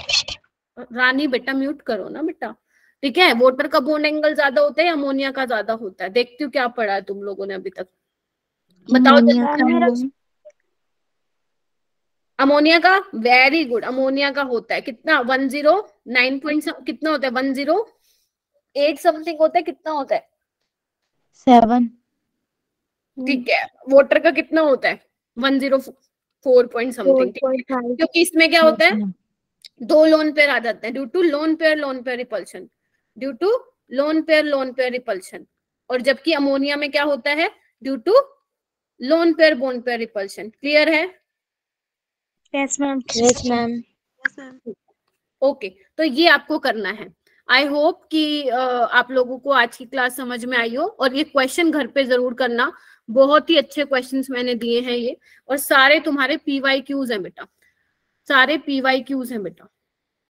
S1: रानी बेटा म्यूट करो ना बेटा, ठीक है। वाटर का बॉन्ड एंगल ज्यादा होता है या अमोनिया का ज्यादा होता है? देखती हूँ क्या पढ़ा है तुम लोगों ने अभी तक, बताओ। अमोनिया का, वेरी गुड, अमोनिया का होता है। कितना? 109 पॉइंट कितना होता है? 108 समथिंग होता है। कितना होता है?
S3: 7।
S1: ठीक है। वाटर का कितना होता है? 104 पॉइंट समथिंग, क्योंकि इसमें क्या होता है, 2 लोन पेयर आ जाते हैं due to lone pair repulsion, due to lone pair repulsion. और जबकि अमोनिया में क्या होता है? Due to lone pair bond pair repulsion. Clear है?
S3: Yes ma'am.
S6: Yes ma'am.
S1: Okay, तो ये आपको करना है। आई होप कि आप लोगों को आज की क्लास समझ में आई हो, और ये क्वेश्चन घर पे जरूर करना। बहुत ही अच्छे क्वेश्चंस मैंने दिए हैं ये, और सारे तुम्हारे PYQs हैं बेटा, सारे PYQs हैं बेटा।